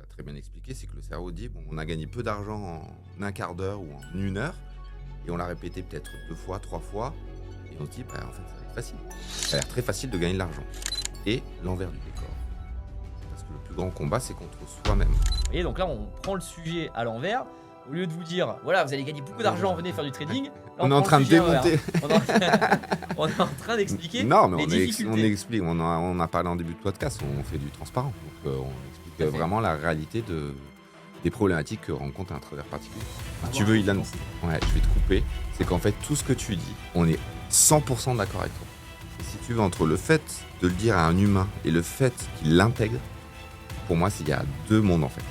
très bien expliqué, c'est que le cerveau dit, bon, on a gagné peu d'argent en un quart d'heure ou en une heure, et on l'a répété peut-être 2 fois, 3 fois, et on se dit, bah, en fait, ça va être facile. Ça a l'air très facile de gagner de l'argent. Et l'envers du décor. Parce que le plus grand combat, c'est contre soi-même. Vous voyez, donc là, on prend le sujet à l'envers. Au lieu de vous dire, voilà, vous allez gagner beaucoup d'argent, venez faire du trading. Là, On est en prend train le de sujet à l'envers. démonter. On est en train d'expliquer Non, mais les on difficultés. explique, on a parlé en début de podcast, on fait du transparent. Donc on explique Tout à fait. vraiment la réalité des problématiques que rencontre un trader particulier. Si tu Avoir veux, un Ilan, financier. ouais, je vais te couper. C'est qu'en fait, tout ce que tu dis, on est 100% d'accord avec toi. Et si tu veux, entre le fait de le dire à un humain et le fait qu'il l'intègre, pour moi, il y a deux mondes en fait.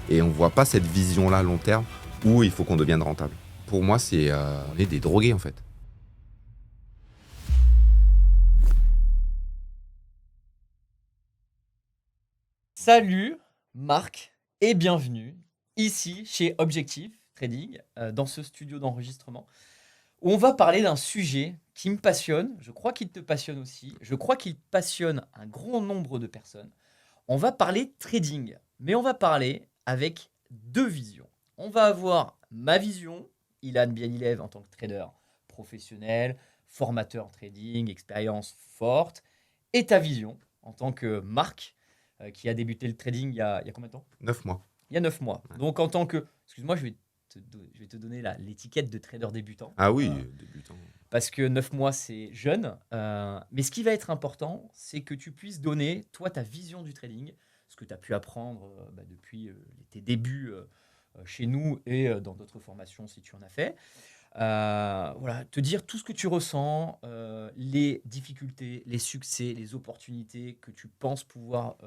Et on voit pas cette vision-là à long terme où il faut qu'on devienne rentable. Pour moi, on est des drogués en fait. Salut Marc et bienvenue ici chez Objectif Trading, dans ce studio d'enregistrement, où on va parler d'un sujet qui me passionne, je crois qu'il te passionne aussi, je crois qu'il passionne un grand nombre de personnes. On va parler trading, mais on va parler avec deux visions. On va avoir ma vision, Ilan Bialilev en tant que trader professionnel, formateur en trading, expérience forte, et ta vision en tant que Marc, qui a débuté le trading il y a combien de temps? 9 mois. Il y a 9 mois. Ouais. Donc en tant que... Excuse-moi, je vais te donner l'étiquette de trader débutant. Ah oui, débutant. Parce que 9 mois, c'est jeune. Mais ce qui va être important, c'est que tu puisses donner, toi, ta vision du trading, ce que tu as pu apprendre depuis tes débuts chez nous et dans d'autres formations si tu en as fait. Voilà, te dire tout ce que tu ressens, les difficultés, les succès, les opportunités que tu penses pouvoir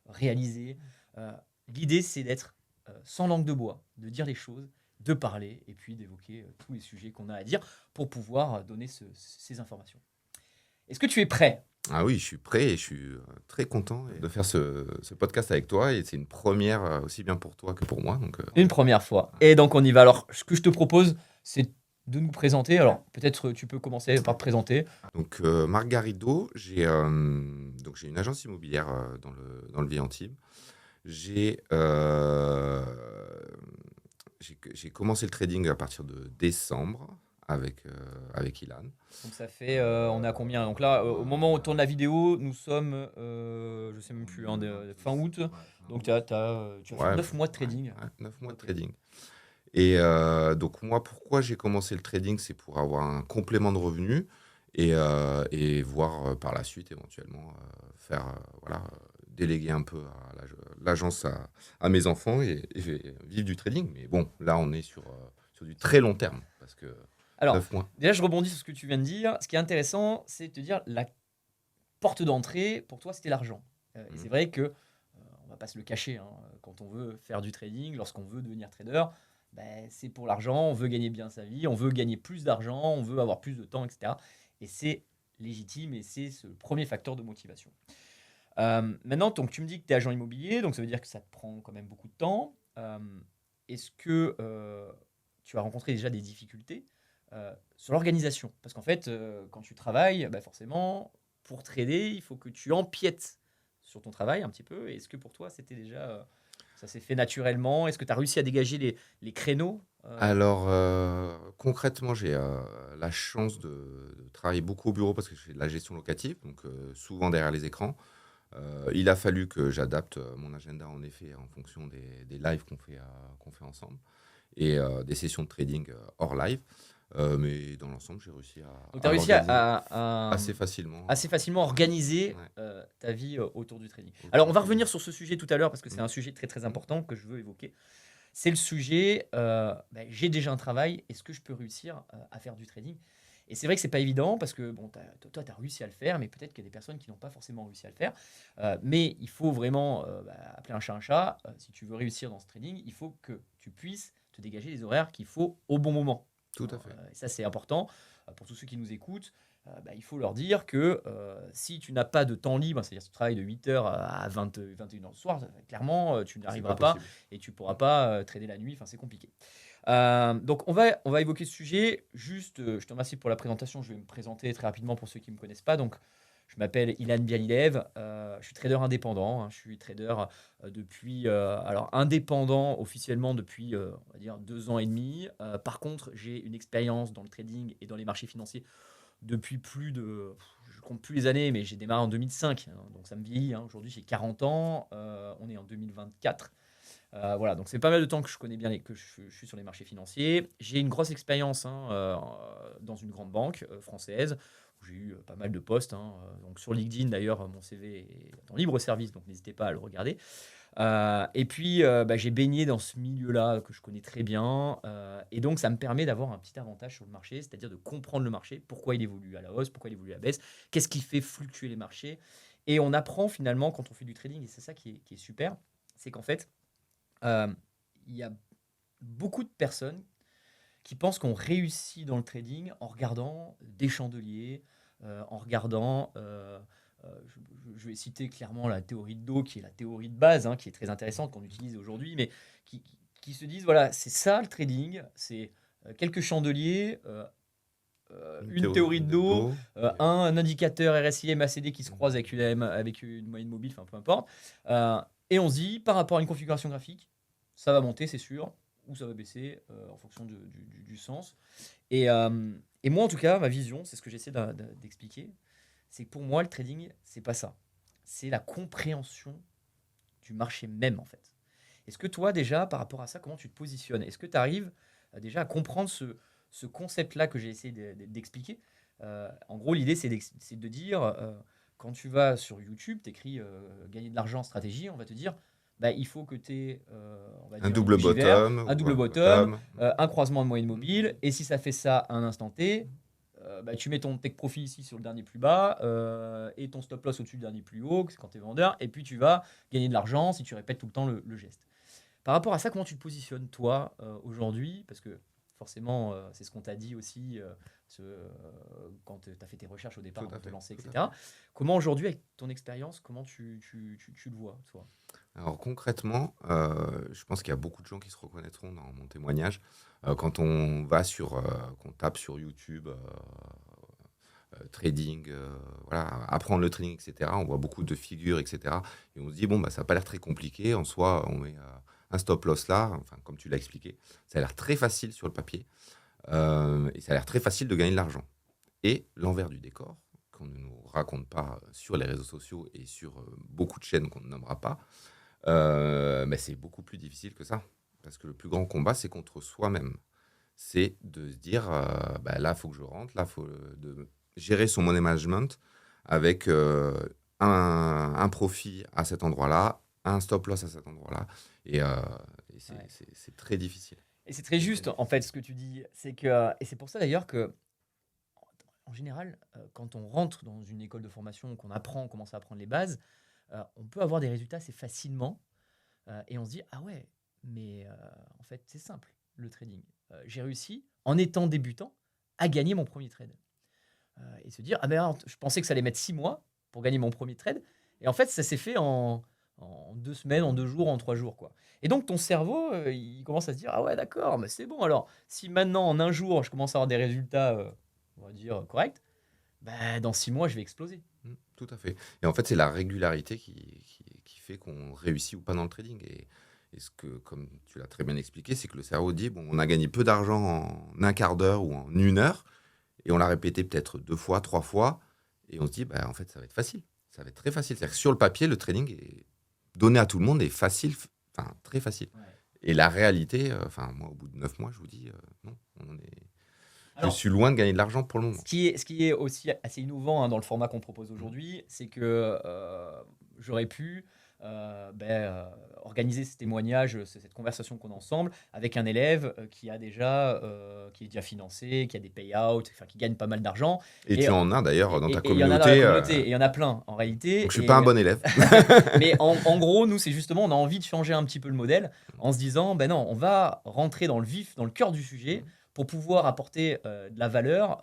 réaliser. L'idée, c'est d'être sans langue de bois, de dire les choses, de parler et puis d'évoquer tous les sujets qu'on a à dire pour pouvoir donner ces informations. Est-ce que tu es prêt? Ah oui, je suis prêt et je suis très content de faire ce podcast avec toi. Et c'est une première aussi bien pour toi que pour moi. Donc, Une première fois. Et donc on y va. Alors, ce que je te propose, c'est de nous présenter. Alors, peut-être tu peux commencer par te présenter. Donc Marc Garrido, j'ai une agence immobilière dans le Vientiane. J'ai commencé le trading à partir de décembre avec Ilan. Donc ça fait, on est à combien? Donc là, au moment où on tourne la vidéo, nous sommes, je sais même plus, fin août. Donc tu as fait 9 mois de trading. Ouais, 9 mois de Ok. trading. Et donc moi, pourquoi j'ai commencé le trading, c'est pour avoir un complément de revenus et voir par la suite éventuellement déléguer un peu à l'agence à mes enfants et vivre du trading. Mais bon, là, on est sur du très long terme parce que Alors, 9 mois. déjà, je rebondis sur ce que tu viens de dire. Ce qui est intéressant, c'est de te dire la porte d'entrée, pour toi, c'était l'argent. Et c'est vrai que, on va pas se le cacher, hein, quand on veut faire du trading, lorsqu'on veut devenir trader, c'est pour l'argent, on veut gagner bien sa vie, on veut gagner plus d'argent, on veut avoir plus de temps, etc. Et c'est légitime et c'est ce premier facteur de motivation. Maintenant, donc, tu me dis que tu es agent immobilier, donc ça veut dire que ça te prend quand même beaucoup de temps. Est-ce que tu as rencontré déjà des difficultés sur l'organisation? Parce qu'en fait, quand tu travailles, forcément, pour trader, il faut que tu empiètes sur ton travail un petit peu. Est-ce que pour toi, c'était déjà, ça s'est fait naturellement? Est-ce que tu as réussi à dégager les créneaux? Alors, concrètement, j'ai la chance de travailler beaucoup au bureau parce que je fais de la gestion locative, donc souvent derrière les écrans. Il a fallu que j'adapte mon agenda en effet en fonction des lives qu'on fait ensemble et des sessions de trading hors live. Mais dans l'ensemble, j'ai réussi Donc, tu as à réussi l'organiser à assez facilement. organiser Ouais. ta vie autour du trading. Autour Alors, du on va trading. revenir sur ce sujet tout à l'heure parce que c'est Mm. un sujet très très important que je veux évoquer. C'est le sujet, j'ai déjà un travail, est-ce que je peux réussir à faire du trading? Et c'est vrai que c'est pas évident parce que bon, toi, tu as réussi à le faire, mais peut-être qu'il y a des personnes qui n'ont pas forcément réussi à le faire. Mais il faut vraiment appeler un chat un chat. Si tu veux réussir dans ce trading, il faut que tu puisses te dégager les horaires qu'il faut au bon moment. Tout à fait. Et ça, c'est important pour tous ceux qui nous écoutent. Il faut leur dire que si tu n'as pas de temps libre, c'est-à-dire que tu travailles de 8h à 21h le soir, clairement, tu C'est n'arriveras pas pas possible. et tu pourras pas trader la nuit, enfin c'est compliqué. Donc on va évoquer ce sujet. Juste, je te remercie pour la présentation. Je vais me présenter très rapidement pour ceux qui ne me connaissent pas. Donc, Je m'appelle Ilan Bialilev, je suis trader indépendant, hein. Je suis trader depuis, alors indépendant officiellement depuis, on va dire 2 ans et demi. Par contre, j'ai une expérience dans le trading et dans les marchés financiers depuis plus de, je compte plus les années, mais j'ai démarré en 2005, hein, donc ça me vieillit, hein. Aujourd'hui, j'ai 40 ans, on est en 2024. Voilà, donc c'est pas mal de temps que je connais bien que je suis sur les marchés financiers. J'ai une grosse expérience, hein, dans une grande banque française où j'ai eu pas mal de postes, hein. Donc sur LinkedIn d'ailleurs, mon CV est en libre service, donc n'hésitez pas à le regarder. Et puis bah, j'ai baigné dans ce milieu-là que je connais très bien, et donc ça me permet d'avoir un petit avantage sur le marché, c'est-à-dire de comprendre le marché, pourquoi il évolue à la hausse, pourquoi il évolue à la baisse, qu'est-ce qui fait fluctuer les marchés. Et on apprend finalement quand on fait du trading, et c'est ça qui est super, c'est qu'en fait, euh, il y a beaucoup de personnes qui pensent qu'on réussit dans le trading en regardant des chandeliers, en regardant, je vais citer clairement la théorie de Do, qui est la théorie de base, hein, qui est très intéressante, qu'on utilise aujourd'hui, mais qui se disent, voilà, c'est ça le trading, c'est quelques chandeliers, une théorie de Do, un indicateur RSI MACD qui se croise avec une moyenne mobile, enfin peu importe. Et on se dit, par rapport à une configuration graphique, ça va monter, c'est sûr, ou ça va baisser en fonction du sens. Et moi, en tout cas, ma vision, c'est ce que j'essaie d'expliquer, c'est que pour moi, le trading, c'est pas ça. C'est la compréhension du marché même, en fait. Est-ce que toi, déjà, par rapport à ça, comment tu te positionnes? Est-ce que tu arrives déjà à comprendre ce concept-là que j'ai essayé d'expliquer? En gros, l'idée, c'est de dire, quand tu vas sur YouTube, tu écris gagner de l'argent en stratégie, on va te dire, bah, il faut que tu aies, on va Un dire, une double bougie verte, bottom un ou double un bottom, bottom. un croisement de moyenne mobile, et si ça fait ça à un instant T, bah, tu mets ton take profit ici sur le dernier plus bas, et ton stop loss au-dessus du dernier plus haut, c'est quand tu es vendeur, et puis tu vas gagner de l'argent si tu répètes tout le temps le geste. Par rapport à ça, comment tu te positionnes, toi, aujourd'hui? Parce que forcément, c'est ce qu'on t'a dit aussi quand tu as fait tes recherches au départ, Tout avant à de te fait, lancer, tout à etc. fait. Comment aujourd'hui, avec ton expérience, comment tu le vois, toi? Alors concrètement, je pense qu'il y a beaucoup de gens qui se reconnaîtront dans mon témoignage. Quand on va qu'on tape sur YouTube, trading, voilà, apprendre le trading, etc. On voit beaucoup de figures, etc. Et on se dit, bon, bah, ça n'a pas l'air très compliqué. En soi, on met un stop loss là, enfin, comme tu l'as expliqué. Ça a l'air très facile sur le papier. Et ça a l'air très facile de gagner de l'argent. Et l'envers du décor, qu'on ne nous raconte pas sur les réseaux sociaux et sur beaucoup de chaînes qu'on ne nommera pas, mais c'est beaucoup plus difficile que ça. Parce que le plus grand combat, c'est contre soi-même. C'est de se dire, bah, là, il faut que je rentre, là, il faut de gérer son money management avec un profit à cet endroit-là, un stop loss à cet endroit-là. Et Ouais. c'est très difficile. Et c'est très juste, en fait, ce que tu dis. Et c'est pour ça d'ailleurs que, en général, quand on rentre dans une école de formation, qu'on apprend, on commence à apprendre les bases, on peut avoir des résultats assez facilement. Et on se dit, ah ouais, mais en fait, c'est simple, le trading. J'ai réussi, en étant débutant, à gagner mon premier trade. Et se dire, ah ben, alors, je pensais que ça allait mettre 6 mois pour gagner mon premier trade. Et en fait, ça s'est fait en 2 semaines, en 2 jours, en 3 jours, quoi. Et donc, ton cerveau, il commence à se dire, ah ouais, d'accord, mais c'est bon. Alors, si maintenant, en un jour, je commence à avoir des résultats, on va dire, corrects, bah, dans 6 mois, je vais exploser. Tout à fait. Et en fait, c'est la régularité qui fait qu'on réussit ou pas dans le trading. Et ce que, comme tu l'as très bien expliqué, c'est que le cerveau dit, bon, on a gagné peu d'argent en un quart d'heure ou en une heure, et on l'a répété peut-être 2 fois, 3 fois, et on se dit, bah, en fait, ça va être facile. Ça va être très facile. C'est-à-dire que sur le papier, le trading est donné à tout le monde est facile, enfin, très facile. Ouais. Et la réalité, enfin, moi, au bout de 9 mois, je vous dis, non, je Alors, suis loin de gagner de l'argent pour le moment. ce qui est aussi assez innovant, hein, dans le format qu'on propose aujourd'hui, c'est que j'aurais pu organiser ce témoignage, cette conversation qu'on a ensemble avec un élève qui est déjà financé, qui a des payouts, enfin, qui gagne pas mal d'argent. Et Et tu en as d'ailleurs dans ta et il y en a dans la communauté. communauté, et il y en a plein en réalité. Donc je suis pas un bon élève. Mais en gros, nous, c'est justement, on a envie de changer un petit peu le modèle en se disant, ben non, on va rentrer dans le vif, dans le cœur du sujet pour pouvoir apporter de la valeur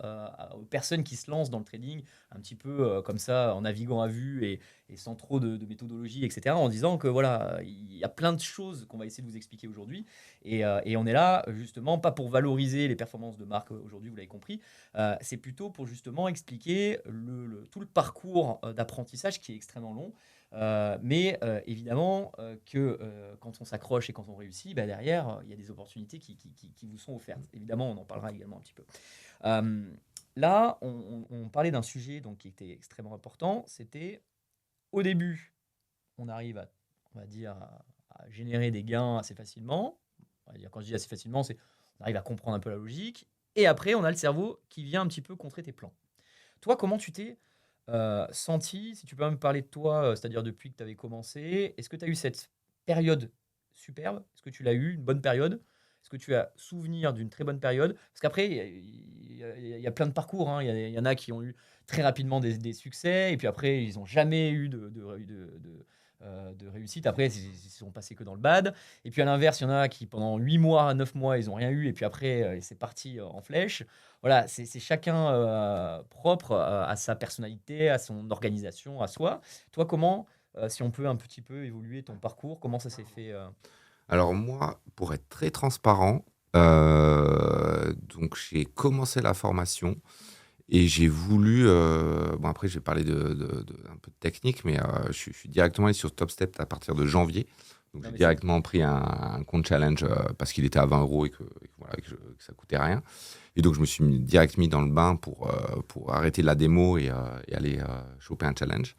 aux personnes qui se lancent dans le trading un petit peu comme ça, en naviguant à vue et sans trop de méthodologie, etc. En disant que voilà, il y a plein de choses qu'on va essayer de vous expliquer aujourd'hui. Et on est là, justement, pas pour valoriser les performances de marque aujourd'hui, vous l'avez compris, c'est plutôt pour justement expliquer tout le parcours d'apprentissage qui est extrêmement long. Mais évidemment que quand on s'accroche et quand on réussit, bah, derrière, il y a des opportunités qui vous sont offertes. Évidemment, on en parlera également un petit peu. Là, on parlait d'un sujet donc, qui était extrêmement important. C'était au début, on arrive on va dire, à générer des gains assez facilement. On va dire, quand je dis assez facilement, c'est on arrive à comprendre un peu la logique. Et après, on a le cerveau qui vient un petit peu contrer tes plans. Toi, comment tu t'es senti, si tu peux me parler de toi, c'est-à-dire depuis que tu avais commencé, est-ce que tu as eu cette période superbe? Est-ce que tu l'as eu, une bonne période? Est-ce que tu as souvenir d'une très bonne période? Parce qu'après, il y a plein de parcours, hein. Il y en a qui ont eu très rapidement des succès, et puis après, ils n'ont jamais eu de réussite. Après, ils sont passés que dans le bad. Et puis à l'inverse, il y en a qui, pendant 8 mois, 9 mois, ils n'ont rien eu, et puis après, c'est parti en flèche. Voilà, c'est chacun propre à sa personnalité, à son organisation, à soi. Toi, comment, si on peut un petit peu évoluer ton parcours, comment ça s'est fait Alors moi, pour être très transparent, donc j'ai commencé la formation et j'ai voulu, bon après j'ai parlé un peu de technique, mais je suis directement allé sur Top Step à partir de janvier. Donc Non, j'ai mais directement pris un compte challenge parce qu'il était à 20 euros et que ça coûtait rien. Et donc je me suis direct mis dans le bain pour arrêter la démo et aller choper un challenge.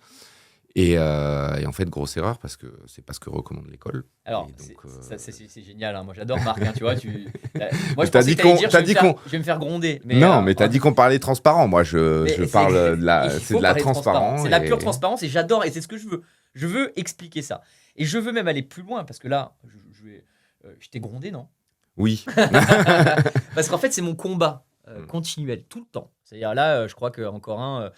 Et en fait, grosse erreur parce que c'est pas ce que recommande l'école. Alors, Et donc, c'est génial, hein. Moi, j'adore Marc, hein, tu vois. Moi, je t'as pensais dit que tu allais qu'on, dire t'as dit qu'on, je vais me faire gronder. non, mais t'as dit qu'on parlait transparent. Moi, je Mais parle il c'est faut de la parler transparent. transparent C'est de la pure et transparence et j'adore et c'est ce que je veux. Je veux expliquer ça. Et je veux même aller plus loin parce que là, je t'ai grondé, non? oui. Parce qu'en fait, c'est mon combat Mm. continuel, tout le temps. C'est-à-dire là, je crois qu'encore un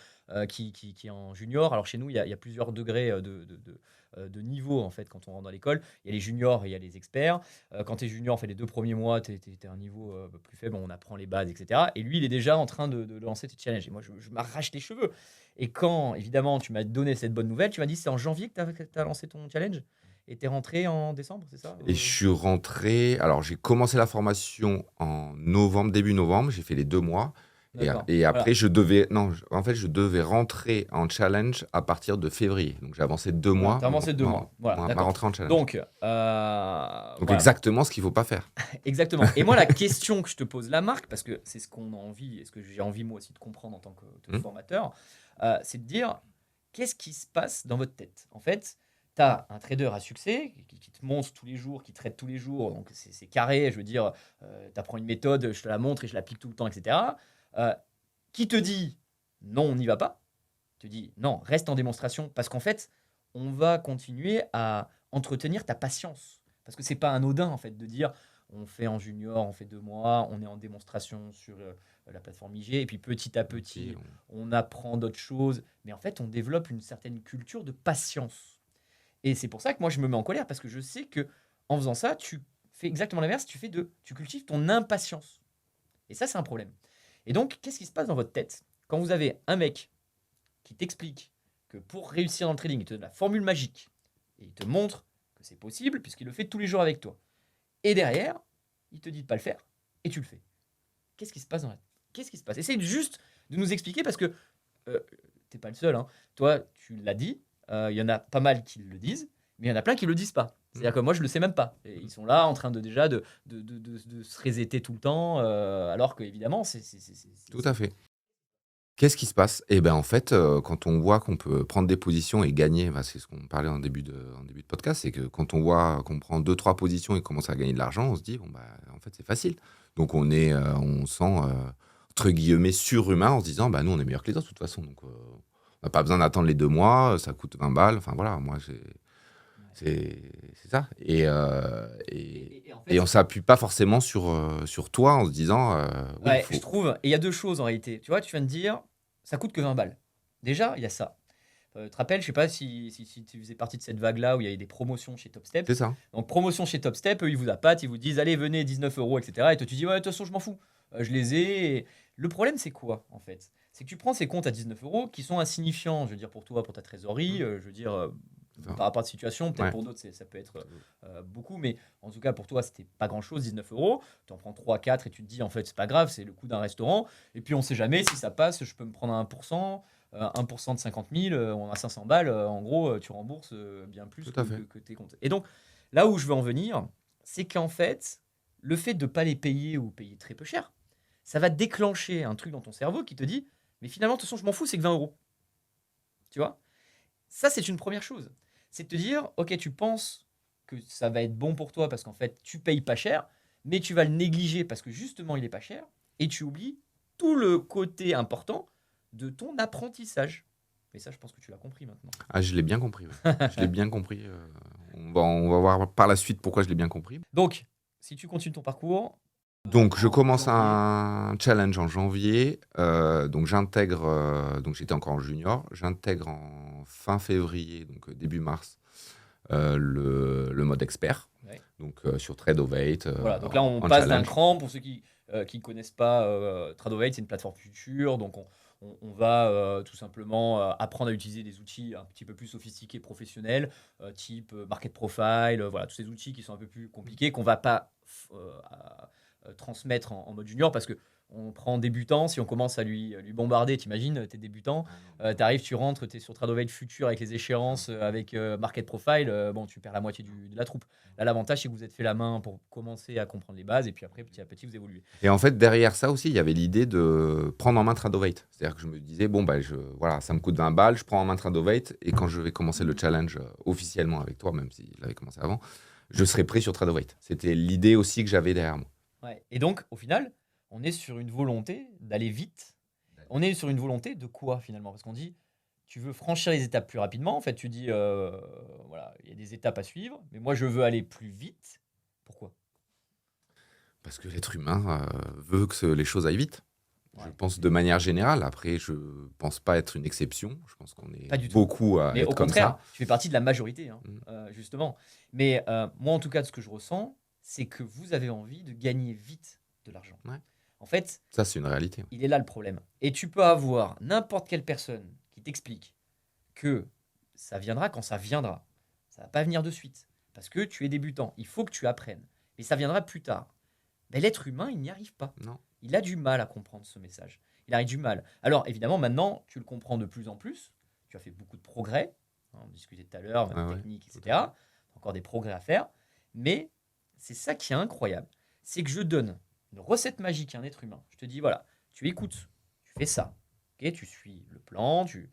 qui est en junior. Alors chez nous, il y a plusieurs degrés de niveau en fait quand on rentre dans l'école. Il y a les juniors et il y a les experts. Quand tu es junior, en fait, les 2 premiers mois, tu es un niveau plus faible, on apprend les bases, etc. Et lui, il est déjà en train de lancer tes challenges. Et moi, je m'arrache les cheveux. Et quand, évidemment, tu m'as donné cette bonne nouvelle, tu m'as dit c'est en janvier que tu as lancé ton challenge et tu es rentré en décembre, c'est ça Et je suis rentré. Alors, j'ai commencé la formation en novembre, début novembre. J'ai fait les 2 mois. D'accord. Et après, Voilà. je devais. Non, en fait, je devais rentrer en challenge à partir de février. Donc, j'ai avancé 2 mois. T'as avancé 2 mois. Voilà, Ma d'accord. rentrée en challenge. Donc, Donc, voilà, exactement ce qu'il ne faut pas faire. exactement. Et moi, la question que je te pose là, Marc, parce que c'est ce qu'on a envie et ce que j'ai envie moi aussi de comprendre en tant que Hmm. formateur, c'est de dire qu'est-ce qui se passe dans votre tête. En fait, tu as un trader à succès qui te montre tous les jours, qui trade tous les jours, donc c'est carré, je veux dire, tu apprends une méthode, je te la montre et je l'applique tout le temps, etc. Euh, qui te dit non, on n'y va pas, te dit non, reste en démonstration, parce qu'en fait, on va continuer à entretenir ta patience. Parce que c'est pas anodin, en fait, de dire on fait en junior, on fait 2 mois, on est en démonstration sur la plateforme IG, et puis petit à Puis, petit, on apprend d'autres choses. Mais en fait, on développe une certaine culture de patience. Et c'est pour ça que moi, je me mets en colère, parce que je sais que en faisant ça, tu fais exactement l'inverse, tu cultives ton impatience. Et ça, c'est un problème. Et donc, qu'est-ce qui se passe dans votre tête quand vous avez un mec qui t'explique que pour réussir dans le trading, il te donne la formule magique et il te montre que c'est possible puisqu'il le fait tous les jours avec toi. Et derrière, il te dit de pas le faire et tu le fais. Qu'est-ce qui se passe dans la... Qu'est-ce qui se passe? Essaye juste de nous expliquer parce que t'es pas le seul, hein. Toi, tu l'as dit, il y en a pas mal qui le disent, mais il y en a plein qui le disent pas. C'est-à-dire que moi, je le sais même pas. Et ils sont là en train de déjà de se resetter tout le temps, alors que évidemment, tout à fait. Qu'est-ce qui se passe? Eh ben, en fait, quand on voit qu'on peut prendre des positions et gagner, bah, c'est ce qu'on parlait en début de podcast, c'est que quand on voit qu'on prend deux trois positions et commence à gagner de l'argent, on se dit: «Bon, bah, en fait, c'est facile». Donc on se sent, entre guillemets «surhumain» en se disant: «Bah, nous, on est meilleurs que les autres de toute façon, donc on n'a pas besoin d'attendre les 2 mois, ça coûte 20 balles». Enfin voilà, moi c'est ça Et en et fait, on s'appuie pas forcément sur toi en se disant, «Oui, il ouais, je faut». trouve. Et il y a deux choses en réalité. Tu vois, tu viens de dire, ça coûte que 20 balles. Déjà, il y a ça. Tu te rappelles, je sais pas si tu faisais partie de cette vague-là où il y avait des promotions chez Top Step. C'est ça. Donc, promotion chez Top Step, eux, ils vous appâtent, ils vous disent, allez, venez, 19 euros, etc. Et toi, tu dis, ouais, de toute façon, je m'en fous. je les ai. Le problème, c'est quoi, en fait? C'est que tu prends ces comptes à 19 € qui sont insignifiants, je veux dire, pour toi, pour ta trésorerie, je veux dire, Enfin, par rapport à ta situation, peut-être ouais. pour d'autres, ça peut être beaucoup, mais en tout cas, pour toi, c'était pas grand-chose, 19 €. Tu en prends 3, 4 et tu te dis, en fait, c'est pas grave, c'est le coût d'un restaurant. Et puis, on sait jamais si ça passe, je peux me prendre un 1%. 1% de 50 000, on a 500 balles. En gros, tu rembourses bien plus Tout à fait. que tes comptes. Et donc, là où je veux en venir, c'est qu'en fait, le fait de ne pas les payer ou payer très peu cher, ça va déclencher un truc dans ton cerveau qui te dit, mais finalement, de toute façon, je m'en fous, c'est que 20 €. Tu vois? Ça, c'est une première chose. C'est de te dire, ok, tu penses que ça va être bon pour toi parce qu'en fait, tu payes pas cher, mais tu vas le négliger parce que justement, il est pas cher, et tu oublies tout le côté important de ton apprentissage. Et ça, je pense que tu l'as compris maintenant. Ah, je l'ai bien compris. Ouais. Je l'ai bien compris. On va voir par la suite pourquoi je l'ai bien compris. Donc, si tu continues ton parcours, Donc, je en commence janvier, un challenge en janvier. Donc, j'intègre. Donc, j'étais encore en junior. J'intègre en fin février, donc début mars, le mode expert. ouais. Donc, sur Tradeovate. Voilà, donc là, on en passe d'un challenge. cran. Pour ceux qui ne connaissent pas, Tradeovate, c'est une plateforme future. Donc, on va tout simplement apprendre à utiliser des outils un petit peu plus sophistiqués, professionnels, type Market Profile, voilà, tous ces outils qui sont un peu plus compliqués, qu'on ne va pas transmettre en mode junior parce que on prend débutant, si on commence à lui bombarder, t'imagines, t'es débutant, t'arrives, tu rentres, t'es sur Tradeovate Future avec les échéances, avec Market Profile, bon, tu perds la moitié de la troupe. Là, l'avantage, c'est que vous êtes fait la main pour commencer à comprendre les bases, et puis après, petit à petit, vous évoluez. Et en fait, derrière ça aussi, il y avait l'idée de prendre en main Tradeovate. C'est-à-dire que je me disais, bon, bah, voilà, ça me coûte 20 balles, je prends en main Tradeovate, et quand je vais commencer le challenge officiellement avec toi, même s'il avait commencé avant, je serai pris sur Tradeovate. C'était l'idée aussi que j'avais derrière moi. Ouais. Et donc, au final, on est sur une volonté d'aller vite. On est sur une volonté de quoi, finalement? Parce qu'on dit, tu veux franchir les étapes plus rapidement. En fait, tu dis, voilà, il y a des étapes à suivre, mais moi, je veux aller plus vite. Pourquoi? Parce que l'être humain veut que les choses aillent vite. Je Ouais. pense de manière générale. Après, je pense pas être une exception. Je pense qu'on est Pas du tout. beaucoup à Mais être au comme contraire, ça. tu fais partie de la majorité, hein, Mm. justement. Mais moi, en tout cas, de ce que je ressens, c'est que vous avez envie de gagner vite de l'argent. Ouais. En fait, Ça, c'est une réalité. il est là le problème. Et tu peux avoir n'importe quelle personne qui t'explique que ça viendra quand ça viendra. Ça va pas venir de suite. Parce que tu es débutant. Il faut que tu apprennes. Mais ça viendra plus tard. Ben, l'être humain, il n'y arrive pas. Non. Il a du mal à comprendre ce message. Il a du mal. Alors, évidemment, maintenant, tu le comprends de plus en plus. Tu as fait beaucoup de progrès. On discutait tout à l'heure, même Ouais, technique, tout à etc. Encore des progrès à faire. Mais c'est ça qui est incroyable. C'est que je donne une recette magique à un être humain. Je te dis, voilà, tu écoutes, tu fais ça. Ok, tu suis le plan, tu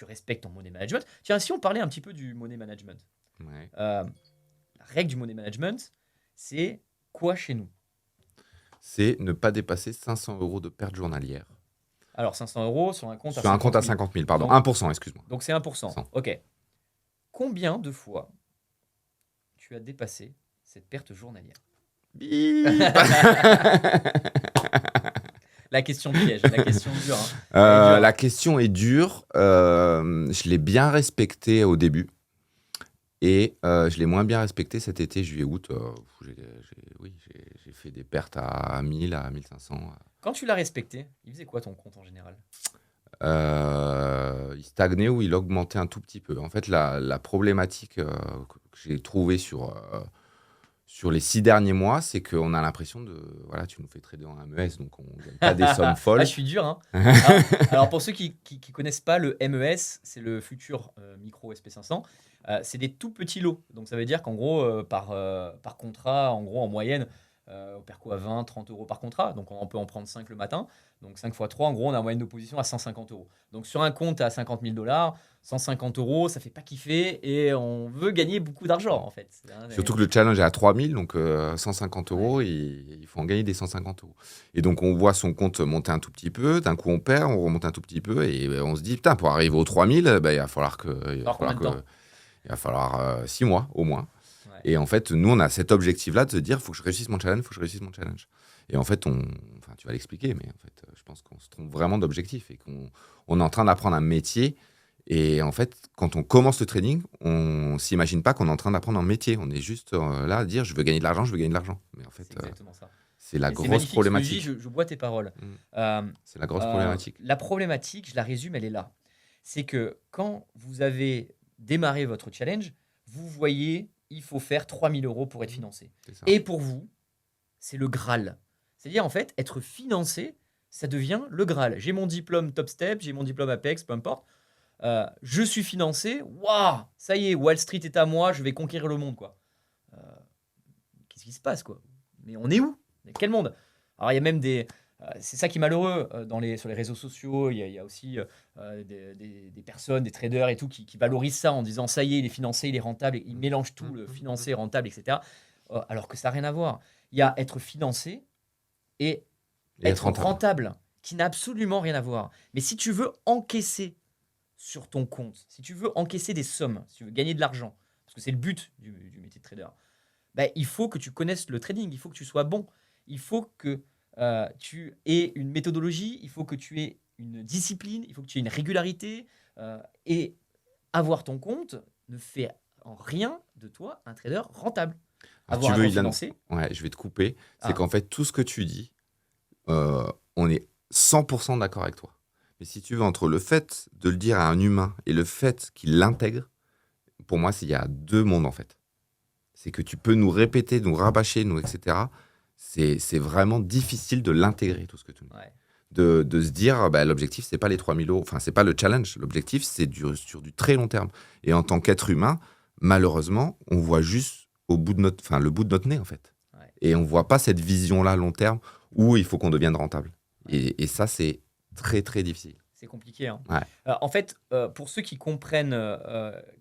respectes ton money management. Tiens, si on parlait un petit peu du money management. Ouais. La règle du money management, c'est quoi chez nous? C'est ne pas dépasser 500 € de perte journalière. Alors, 500 € sur un compte à Sur un compte à 50 000. 50 000, pardon. Donc, 1%, excuse-moi. Donc, c'est 1%. 100. Ok. Combien de fois tu as dépassé cette perte journalière? Bip. La question piège, la question dure. Hein. Elle est dure. La question est dure. Je l'ai bien respectée au début. Et je l'ai moins bien respectée cet été, juillet-août. J'ai fait des pertes à 1000, à 1500. Quand tu l'as respecté, il faisait quoi ton compte en général? Il stagnait ou il augmentait un tout petit peu. En fait, la problématique que j'ai trouvée sur les 6 derniers mois, c'est qu'on a l'impression de... Voilà, tu nous fais trader en MES, donc on ne gagne pas des sommes folles. Ah, je suis dur. Hein. Alors, pour ceux qui ne connaissent pas, le MES, c'est le futur micro SP500. C'est des tout petits lots. Donc, ça veut dire qu'en gros, par contrat, en gros, en moyenne, on perd quoi, 20, 30 € par contrat. Donc, on peut en prendre 5 le matin. Donc, 5 x 3, en gros, on a une moyenne d'opposition à 150 €. Donc, sur un compte à 50 000 $, 150 €, ça fait pas kiffer et on veut gagner beaucoup d'argent, en fait. Surtout que le challenge est à 3000, donc 150 €, il faut en gagner des 150 €. Et donc, on voit son compte monter un tout petit peu. D'un coup, on perd, on remonte un tout petit peu. Et on se dit, putain, pour arriver aux 3000, il va falloir il va falloir 6 mois au moins. Ouais. Et en fait, nous, on a cet objectif-là de se dire, il faut que je réussisse mon challenge, Et en fait, tu vas l'expliquer, mais en fait, je pense qu'on se trompe vraiment d'objectif et qu'on est en train d'apprendre un métier. Et en fait, quand on commence le trading, on ne s'imagine pas qu'on est en train d'apprendre un métier. On est juste là à dire, je veux gagner de l'argent. Mais en fait, C'est exactement ça. C'est la C'est grosse magnifique ce que tu dis, problématique. je bois tes paroles. Mm. Euh, C'est la grosse problématique. la problématique, je la résume, elle est là. C'est que quand vous avez démarré votre challenge, vous voyez, il faut faire 3000 euros pour être financé. C'est ça. Et pour vous, c'est le Graal. C'est-à-dire, en fait, être financé, ça devient le Graal. J'ai mon diplôme Top Step, j'ai mon diplôme Apex, peu importe. Je suis financé, waouh, ça y est, Wall Street est à moi, je vais conquérir le monde, quoi. Euh, Qu'est-ce qui se passe, quoi? Mais on est où? Quel monde? Alors, il y a même des. C'est ça qui est malheureux sur les réseaux sociaux. Il y a aussi des personnes, des traders et tout, qui valorisent ça en disant ça y est, il est financé, il est rentable. Et ils mélangent tout, le financé, rentable, etc. Alors que ça n'a rien à voir. Il y a être financé et Et être rentable, qui n'a absolument rien à voir. Mais si tu veux encaisser sur ton compte, si tu veux encaisser des sommes, si tu veux gagner de l'argent, parce que c'est le but du métier de trader, bah, il faut que tu connaisses le trading, il faut que tu sois bon, il faut que tu aies une méthodologie, il faut que tu aies une discipline, il faut que tu aies une régularité. Et avoir ton compte ne fait en rien de toi un trader rentable. Alors, Avoir tu un veux, compte Ilan, financé, ouais, je vais te couper. C'est Ah. qu'en fait, tout ce que tu dis, on est 100% d'accord avec toi. Mais si tu veux, entre le fait de le dire à un humain et le fait qu'il l'intègre, pour moi, il y a deux mondes, en fait. C'est que tu peux nous répéter, nous rabâcher, etc. C'est vraiment difficile de l'intégrer, tout ce que tu nous dis. ouais. De se dire, bah, l'objectif, c'est pas les 3000 euros, enfin, c'est pas le challenge. L'objectif, c'est sur du très long terme. Et en tant qu'être humain, malheureusement, on voit juste le bout de notre nez, en fait. Ouais. Et on voit pas cette vision-là long terme où il faut qu'on devienne rentable. Et ça, c'est très, très difficile. C'est compliqué. Hein. Ouais. En fait, pour ceux qui comprennent,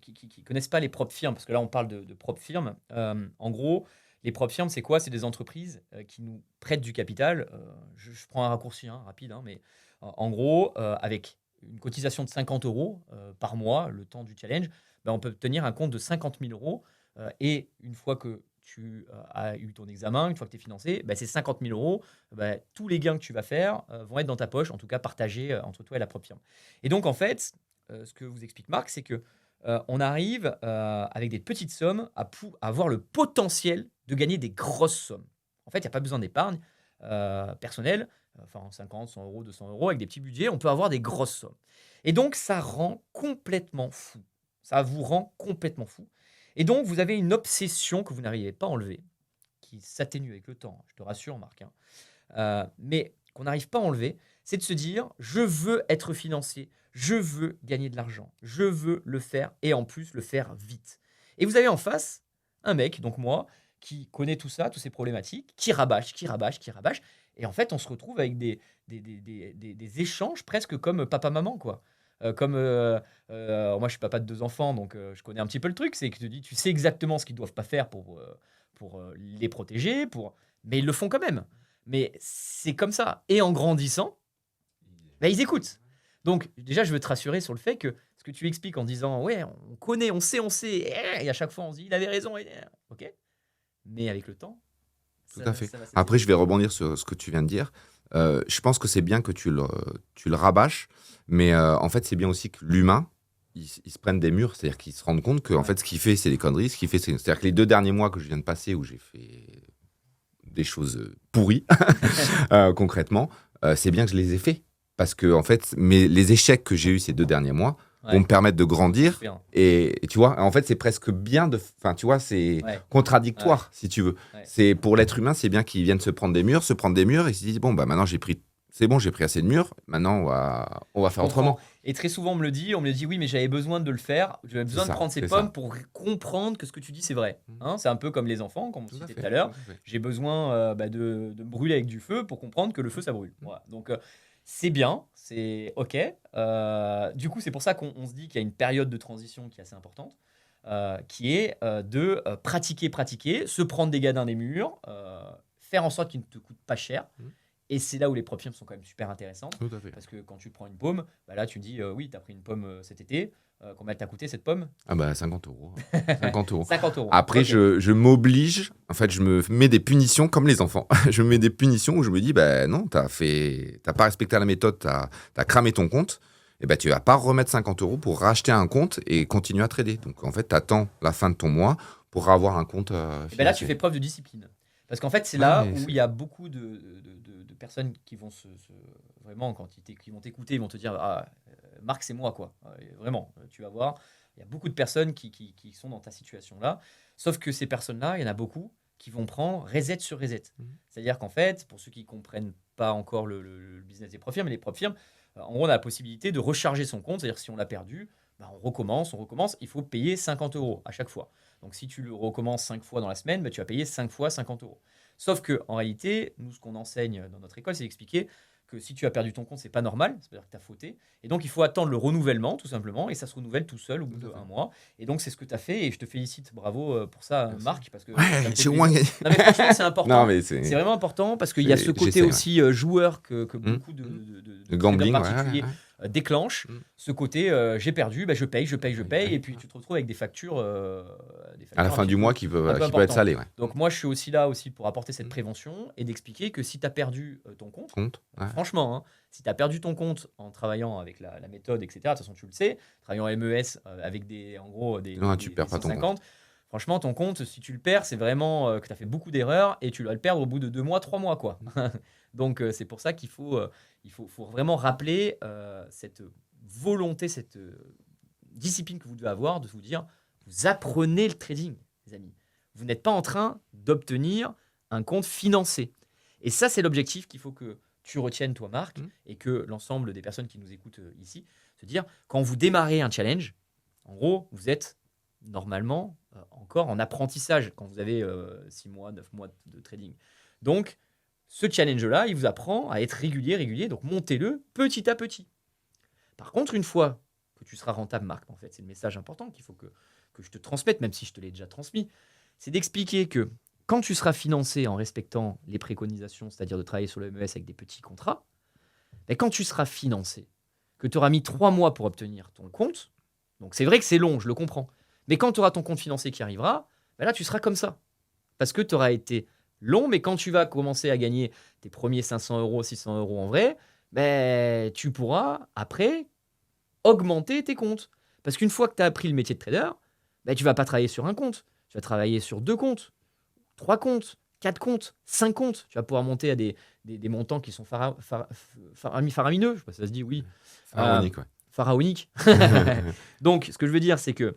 qui connaissent pas les propres firmes, parce que là on parle de propres firmes, en gros, les propres firmes, c'est quoi? C'est des entreprises qui nous prêtent du capital. Je prends un raccourci rapide, mais en gros, avec une cotisation de 50 euros par mois, le temps du challenge, ben, on peut obtenir un compte de 50 000 euros. Et une fois que tu as eu ton examen, une fois que tu es financé, ben, ces 50 000 euros, ben, tous les gains que tu vas faire vont être dans ta poche, en tout cas partagés entre toi et la propre firme. Et donc, en fait, ce que vous explique Marc, c'est que on arrive avec des petites sommes à avoir le potentiel de gagner des grosses sommes. En fait, il n'y a pas besoin d'épargne personnelle, enfin 50, 100 euros, 200 euros, avec des petits budgets, on peut avoir des grosses sommes. Et donc, ça rend complètement fou. Ça vous rend complètement fou. Et donc, vous avez une obsession que vous n'arrivez pas à enlever, qui s'atténue avec le temps, je te rassure, Marc, mais qu'on n'arrive pas à enlever, c'est de se dire, je veux être financier, je veux gagner de l'argent, je veux le faire, et en plus, le faire vite. Et vous avez en face un mec, donc moi, qui connaît tout ça, toutes ces problématiques, qui rabâche, et en fait, on se retrouve avec des échanges presque comme papa-maman, quoi. Moi, je suis papa de 2 enfants, donc je connais un petit peu le truc. C'est que tu sais exactement ce qu'ils doivent pas faire pour les protéger, mais ils le font quand même. Mais c'est comme ça. Et en grandissant, bah, ils écoutent. Donc, déjà, je veux te rassurer sur le fait que ce que tu expliques en disant, ouais, on connaît, on sait, et à chaque fois, on se dit, il avait raison, ok. Mais avec le temps, Tout à fait. ça va s'atténuer. Après, je vais rebondir sur ce que tu viens de dire. Je pense que c'est bien que tu le rabâches, mais en fait, c'est bien aussi que l'humain, il se prenne des murs, c'est-à-dire qu'il se rende compte que en fait, ce qu'il fait, c'est des conneries. C'est-à-dire que les 2 derniers mois que je viens de passer, où j'ai fait des choses pourries, concrètement, c'est bien que je les ai fait. Parce que, en fait, les échecs que j'ai eus ces 2 derniers mois vont me permettre de grandir. Super. Et tu vois, en fait, c'est presque bien enfin, tu vois, c'est contradictoire, si tu veux. Ouais. C'est pour l'être humain, c'est bien qu'il vienne se prendre des murs, et se dire, bon, bah maintenant, j'ai pris assez de murs, maintenant, on va faire autrement. Et très souvent, on me le dit, oui, mais j'avais besoin de le faire, j'avais besoin de prendre ces pommes pour comprendre que ce que tu dis, c'est vrai. C'est un peu comme les enfants, comme on citait tout à l'heure. J'ai besoin de me brûler avec du feu pour comprendre que le feu, ça brûle. Voilà. Donc, c'est bien, c'est OK. Du coup, c'est pour ça qu'on se dit qu'il y a une période de transition qui est assez importante, qui est de pratiquer, se prendre des gadins des murs, faire en sorte qu'ils ne te coûtent pas cher. Et c'est là où les propres firmes sont quand même super intéressantes. Tout à fait. Parce que quand tu prends une pomme, bah là, tu me dis, oui, tu as pris une pomme cet été. Combien elle t'a coûté cette pomme? Ah bah 50 euros. 50 euros. 50 euros. Après, Ok. je m'oblige, en fait, je me mets des punitions comme les enfants. Je me mets des punitions où je me dis, bah non, t'as pas respecté la méthode, t'as cramé ton compte, et bah tu vas pas remettre 50 euros pour racheter un compte et continuer à trader. Donc en fait, t'attends la fin de ton mois pour avoir un compte Et ben là, financier. tu fais preuve de discipline. Parce qu'en fait, c'est Ouais, là mais où c'est- il y a beaucoup de personnes qui vont vraiment, quand qui vont t'écouter, ils vont te dire ah, Marc, c'est moi, quoi. Vraiment, tu vas voir. Il y a beaucoup de personnes qui sont dans ta situation-là. Sauf que ces personnes-là, il y en a beaucoup qui vont prendre reset sur reset. Mhm. C'est-à-dire qu'en fait, pour ceux qui ne comprennent pas encore le business des propres firmes, les propres firmes, en gros, on a la possibilité de recharger son compte. C'est-à-dire que si on l'a perdu, bah, on recommence. Il faut payer 50 euros à chaque fois. Donc, si tu le recommences 5 fois dans la semaine, bah, tu vas payer 5 fois 50 euros. Sauf que en réalité, nous, ce qu'on enseigne dans notre école, c'est d'expliquer que si tu as perdu ton compte, c'est pas normal, c'est-à-dire que tu as fauté. Et donc, il faut attendre le renouvellement, tout simplement, et ça se renouvelle tout seul au bout Tout à d'un fait. mois. Et donc, c'est ce que tu as fait, et je te félicite, bravo pour ça, Merci. Marc, parce que ça Ouais, me fait j'ai au moins plaisir. gagné. Non, mais franchement, c'est Non, important. mais C'est c'est. vraiment important parce qu'il y a ce côté J'essaie, ouais. aussi joueur que Hmm. beaucoup de Le traders gambling, ouais, particuliers ouais. déclenchent. Hmm. Ce côté j'ai perdu, bah, je paye, je paye, je Ouais, paye, ouais. et puis tu te retrouves avec des factures À la un fin petit du mois peu, qui un peut, peu qui peut être importantes. salé, ouais. Donc moi, je suis aussi là aussi pour apporter cette Hmm. prévention et d'expliquer que si tu as perdu ton compte, Compte. Ouais. franchement, hein, si tu as perdu ton compte en travaillant avec la méthode, etc., de toute façon, tu le sais, travaillant en MES avec en gros Non, tu perds pas ton 150, franchement, ton compte, si tu le perds, c'est vraiment que tu as fait beaucoup d'erreurs et tu vas le perdre au bout de 2 mois, 3 mois, quoi. Donc, c'est pour ça qu'il faut vraiment rappeler cette volonté, cette discipline que vous devez avoir de vous dire, vous apprenez le trading, les amis. Vous n'êtes pas en train d'obtenir un compte financé. Et ça, c'est l'objectif qu'il faut que tu retiennes, toi, Marc, Mm. et que l'ensemble des personnes qui nous écoutent ici, se dire, quand vous démarrez un challenge, en gros, vous êtes normalement encore en apprentissage quand vous avez 6 mois, 9 mois de trading. Donc, ce challenge-là, il vous apprend à être régulier, donc montez-le petit à petit. Par contre, une fois que tu seras rentable, Marc, en fait, c'est le message important qu'il faut que je te transmette, même si je te l'ai déjà transmis, c'est d'expliquer que quand tu seras financé en respectant les préconisations, c'est-à-dire de travailler sur le MES avec des petits contrats, ben quand tu seras financé, que tu auras mis 3 mois pour obtenir ton compte, donc c'est vrai que c'est long, je le comprends, mais quand tu auras ton compte financier qui arrivera, ben là, tu seras comme ça. Parce que tu auras été long, mais quand tu vas commencer à gagner tes premiers 500 euros, 600 euros en vrai, ben, tu pourras après augmenter tes comptes. Parce qu'une fois que tu as appris le métier de trader, ben, tu vas pas travailler sur un compte. Tu vas travailler sur 2 comptes, 3 comptes, 4 comptes, 5 comptes. Tu vas pouvoir monter à des montants qui sont faramineux. Je sais pas si ça se dit, oui. Pharaonique, ouais. Pharaoniques. Donc, ce que je veux dire, c'est que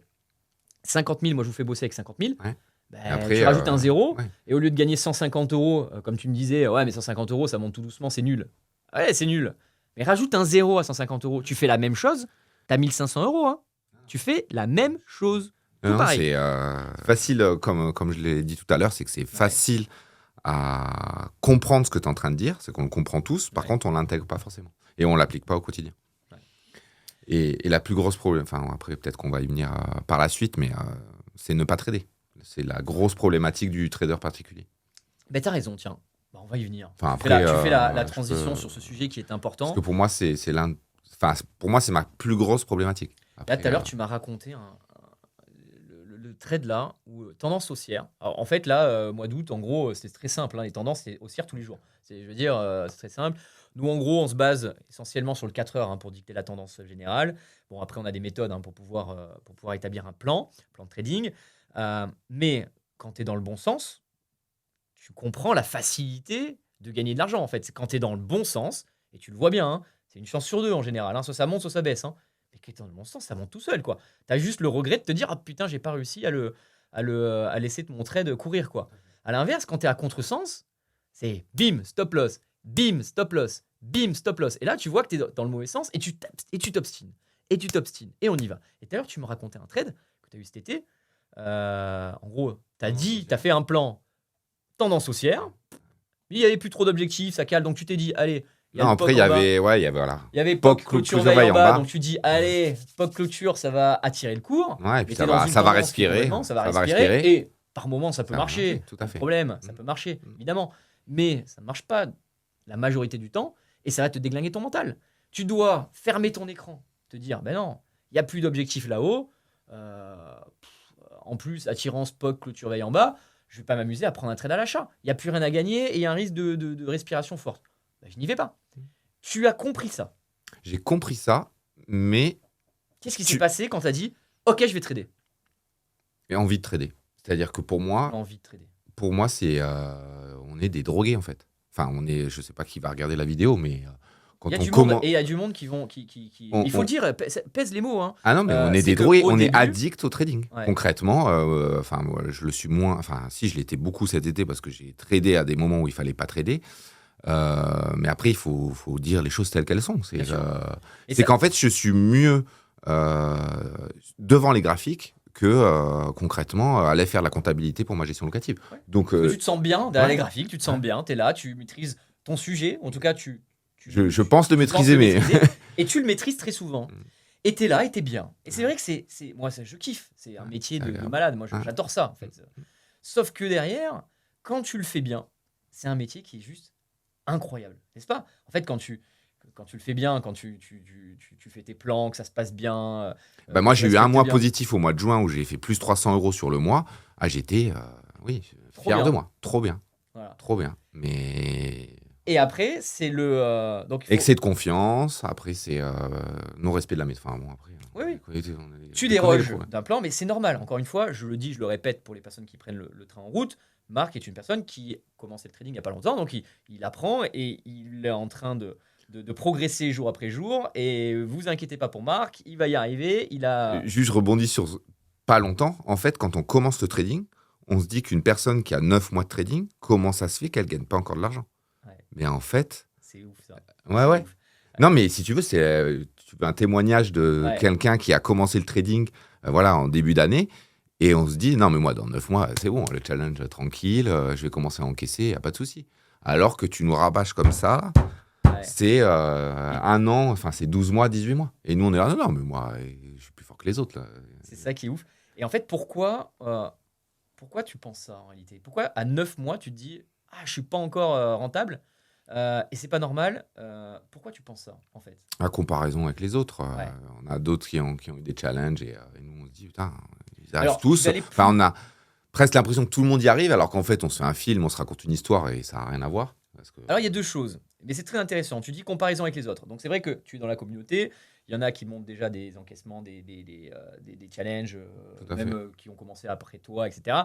50 000, moi je vous fais bosser avec 50 000. Ouais. Ben, Après, tu rajoutes un zéro, ouais. et au lieu de gagner 150 euros, comme tu me disais, ouais, mais 150 euros, ça monte tout doucement, c'est nul. Ouais, c'est nul. Mais rajoute un zéro à 150 euros. Tu fais la même chose, tu as 1500 euros. Hein. Tu fais la même chose. Tout Non, pareil. c'est facile, comme je l'ai dit tout à l'heure, c'est que c'est facile à comprendre ce que tu es en train de dire, c'est qu'on le comprend tous, par Ouais. contre on l'intègre pas forcément, et on l'applique pas au quotidien. Ouais. Et la plus grosse problème, enfin après peut-être qu'on va y venir par la suite, mais c'est ne pas trader. C'est la grosse problématique du trader particulier. Ben, t'as raison, tiens. Ben, on va y venir. Enfin, Tu fais après, la je transition peux- sur ce sujet qui est Parce important. que pour moi, pour moi, c'est ma plus grosse problématique. Là, Après, tout à l'heure, tu m'as raconté le trade là, ou tendance haussière. Alors, en fait, là, mois d'août, en gros, c'est très simple. Hein, les tendances, c'est haussière tous les jours. Je veux dire, c'est très simple. Nous, en gros, on se base essentiellement sur le 4 heures pour dicter la tendance générale. Bon, après, on a des méthodes pour pouvoir établir un plan de trading. Mais quand tu es dans le bon sens, tu comprends la facilité de gagner de l'argent. En fait, c'est quand tu es dans le bon sens, et tu le vois bien, hein, c'est une chance sur 2 en général. Hein, soit ça monte, soit ça baisse. Hein. Mais quand tu es dans le bon sens, ça monte tout seul. Tu as juste le regret de te dire, ah putain, j'ai pas réussi à laisser mon trade courir. Quoi. À l'inverse, quand tu es à contresens, c'est bim, stop loss, bim, stop loss, bim, stop loss. Et là, tu vois que tu es dans le mauvais sens et tu t'obstines. Et tu t'obstines. Et on y va. Et tout à l'heure, tu me racontais un trade que tu as eu cet été. En gros, tu as fait un plan tendance haussière. Il n'y avait plus trop d'objectifs, ça cale. Donc tu t'es dit, allez, il y a non, le après, POC il y en bas. avait, ouais, il y avait, voilà. Il y avait POC POC clôture clôture veille en bas. bas. Donc tu dis, allez, POC clôture, ça va attirer le cours. Ouais, et puis Mais t'es dans une ça va tendance qui, respirer. normalement, ça va respirer. Et par moment, ça peut Ça va marcher. marcher, tout à Pas de fait. problème, ça Mm. peut marcher, Mm. évidemment. Mais ça ne marche pas la majorité du temps et ça va te déglinguer ton mental. Tu dois fermer ton écran, te dire, ben non, il n'y a plus d'objectif là-haut. En plus, attirance POC clôture veille en bas. Je ne vais pas m'amuser à prendre un trade à l'achat. Il n'y a plus rien à gagner et il y a un risque de respiration forte. Ben, je n'y vais pas. Tu as compris ça. J'ai compris ça, mais Qu'est-ce qui s'est passé quand tu as dit « Ok, je vais trader j'ai envie de trader. C'est-à-dire que pour » moi, Envie de trader. pour moi, on est des drogués, en fait. Enfin, je sais pas qui va regarder la vidéo, mais quand Il y a on du monde, commence... et il y a du monde qui vont. Il faut le dire, pèse les mots. Hein. Ah non, mais on est C'est des que drogués, au on est début- addict au trading. Ouais. Concrètement, enfin, moi, je le suis moins. Enfin, si, je l'étais beaucoup cet été parce que j'ai tradé à des moments où il fallait pas trader. Mais après, il faut dire les choses telles qu'elles sont. Bien sûr. Et C'est ça- qu'en fait, je suis mieux devant les graphiques que concrètement aller faire la comptabilité pour ma gestion locative. Ouais. Donc, Parce que tu te sens bien derrière ouais. les graphiques, tu te sens bien, tu es là, tu maîtrises ton sujet. En tout cas, je pense le tu penses maîtriser, mais et tu le maîtrises très souvent. Et t'es là et t'es bien. Et c'est vrai que moi, je kiffe. C'est un métier de agréable. malade. Moi, j'adore ça, en fait. Sauf que derrière, quand tu le fais bien, c'est un métier qui est juste incroyable, n'est-ce pas? En fait, quand tu le fais bien, quand tu fais tes plans, que ça se passe bien. bah, moi, que tu j'ai eu un respectes mois bien. positif au mois de juin où j'ai fait plus 300 € sur le mois. Ah, j'étais oui, Trop fier bien. de moi. Trop bien. Voilà. Trop bien. Mais Et après, c'est le. Donc, il faut- excès de confiance. Après, c'est non-respect de la méthode. Enfin, bon, après, Oui, oui. tu Tu connais les déroges problèmes. d'un plan, mais c'est normal. Encore une fois, je le dis, je le répète pour les personnes qui prennent le train en route. Marc est une personne qui commençait le trading il n'y a pas longtemps, donc il apprend et il est en train de progresser jour après jour. Et vous inquiétez pas pour Marc, il va y arriver. Il a. Juste, je rebondis sur pas longtemps. En fait, quand on commence le trading, on se dit qu'une personne qui a 9 mois de trading, comment ça se fait qu'elle gagne pas encore de l'argent? Ouais, Mais en fait, c'est ouf ça. ouais, C'est ouais. ouf. Non, mais si tu veux, c'est un témoignage de Ouais. quelqu'un qui a commencé le trading voilà, en début d'année. Et on se dit, non, mais moi, dans 9 mois, c'est bon, le challenge tranquille, je vais commencer à encaisser, il n'y a pas de souci. Alors que tu nous rabâches comme ça, Ouais. c'est un an, enfin, c'est 12 mois, 18 mois. Et nous, on est là, non, mais moi, je suis plus fort que les autres. Là. C'est ça qui est ouf. Et en fait, pourquoi tu penses ça en réalité? Pourquoi à 9 mois tu te dis ah je suis pas encore rentable et c'est pas normal? Pourquoi tu penses ça en fait? À comparaison avec les autres, Ouais. on a d'autres qui ont eu des challenges et nous, on se dit, putain, ils arrivent Alors, tous. vous allez Enfin, plus- on a presque l'impression que tout le monde y arrive, alors qu'en fait, on se fait un film, on se raconte une histoire et ça n'a rien à voir. Parce que... Alors il y a deux choses, mais c'est très intéressant. Tu dis comparaison avec les autres. Donc c'est vrai que tu es dans la communauté. Il y en a qui montent déjà des encaissements, des challenges, Tout à même fait. qui ont commencé après toi, etc.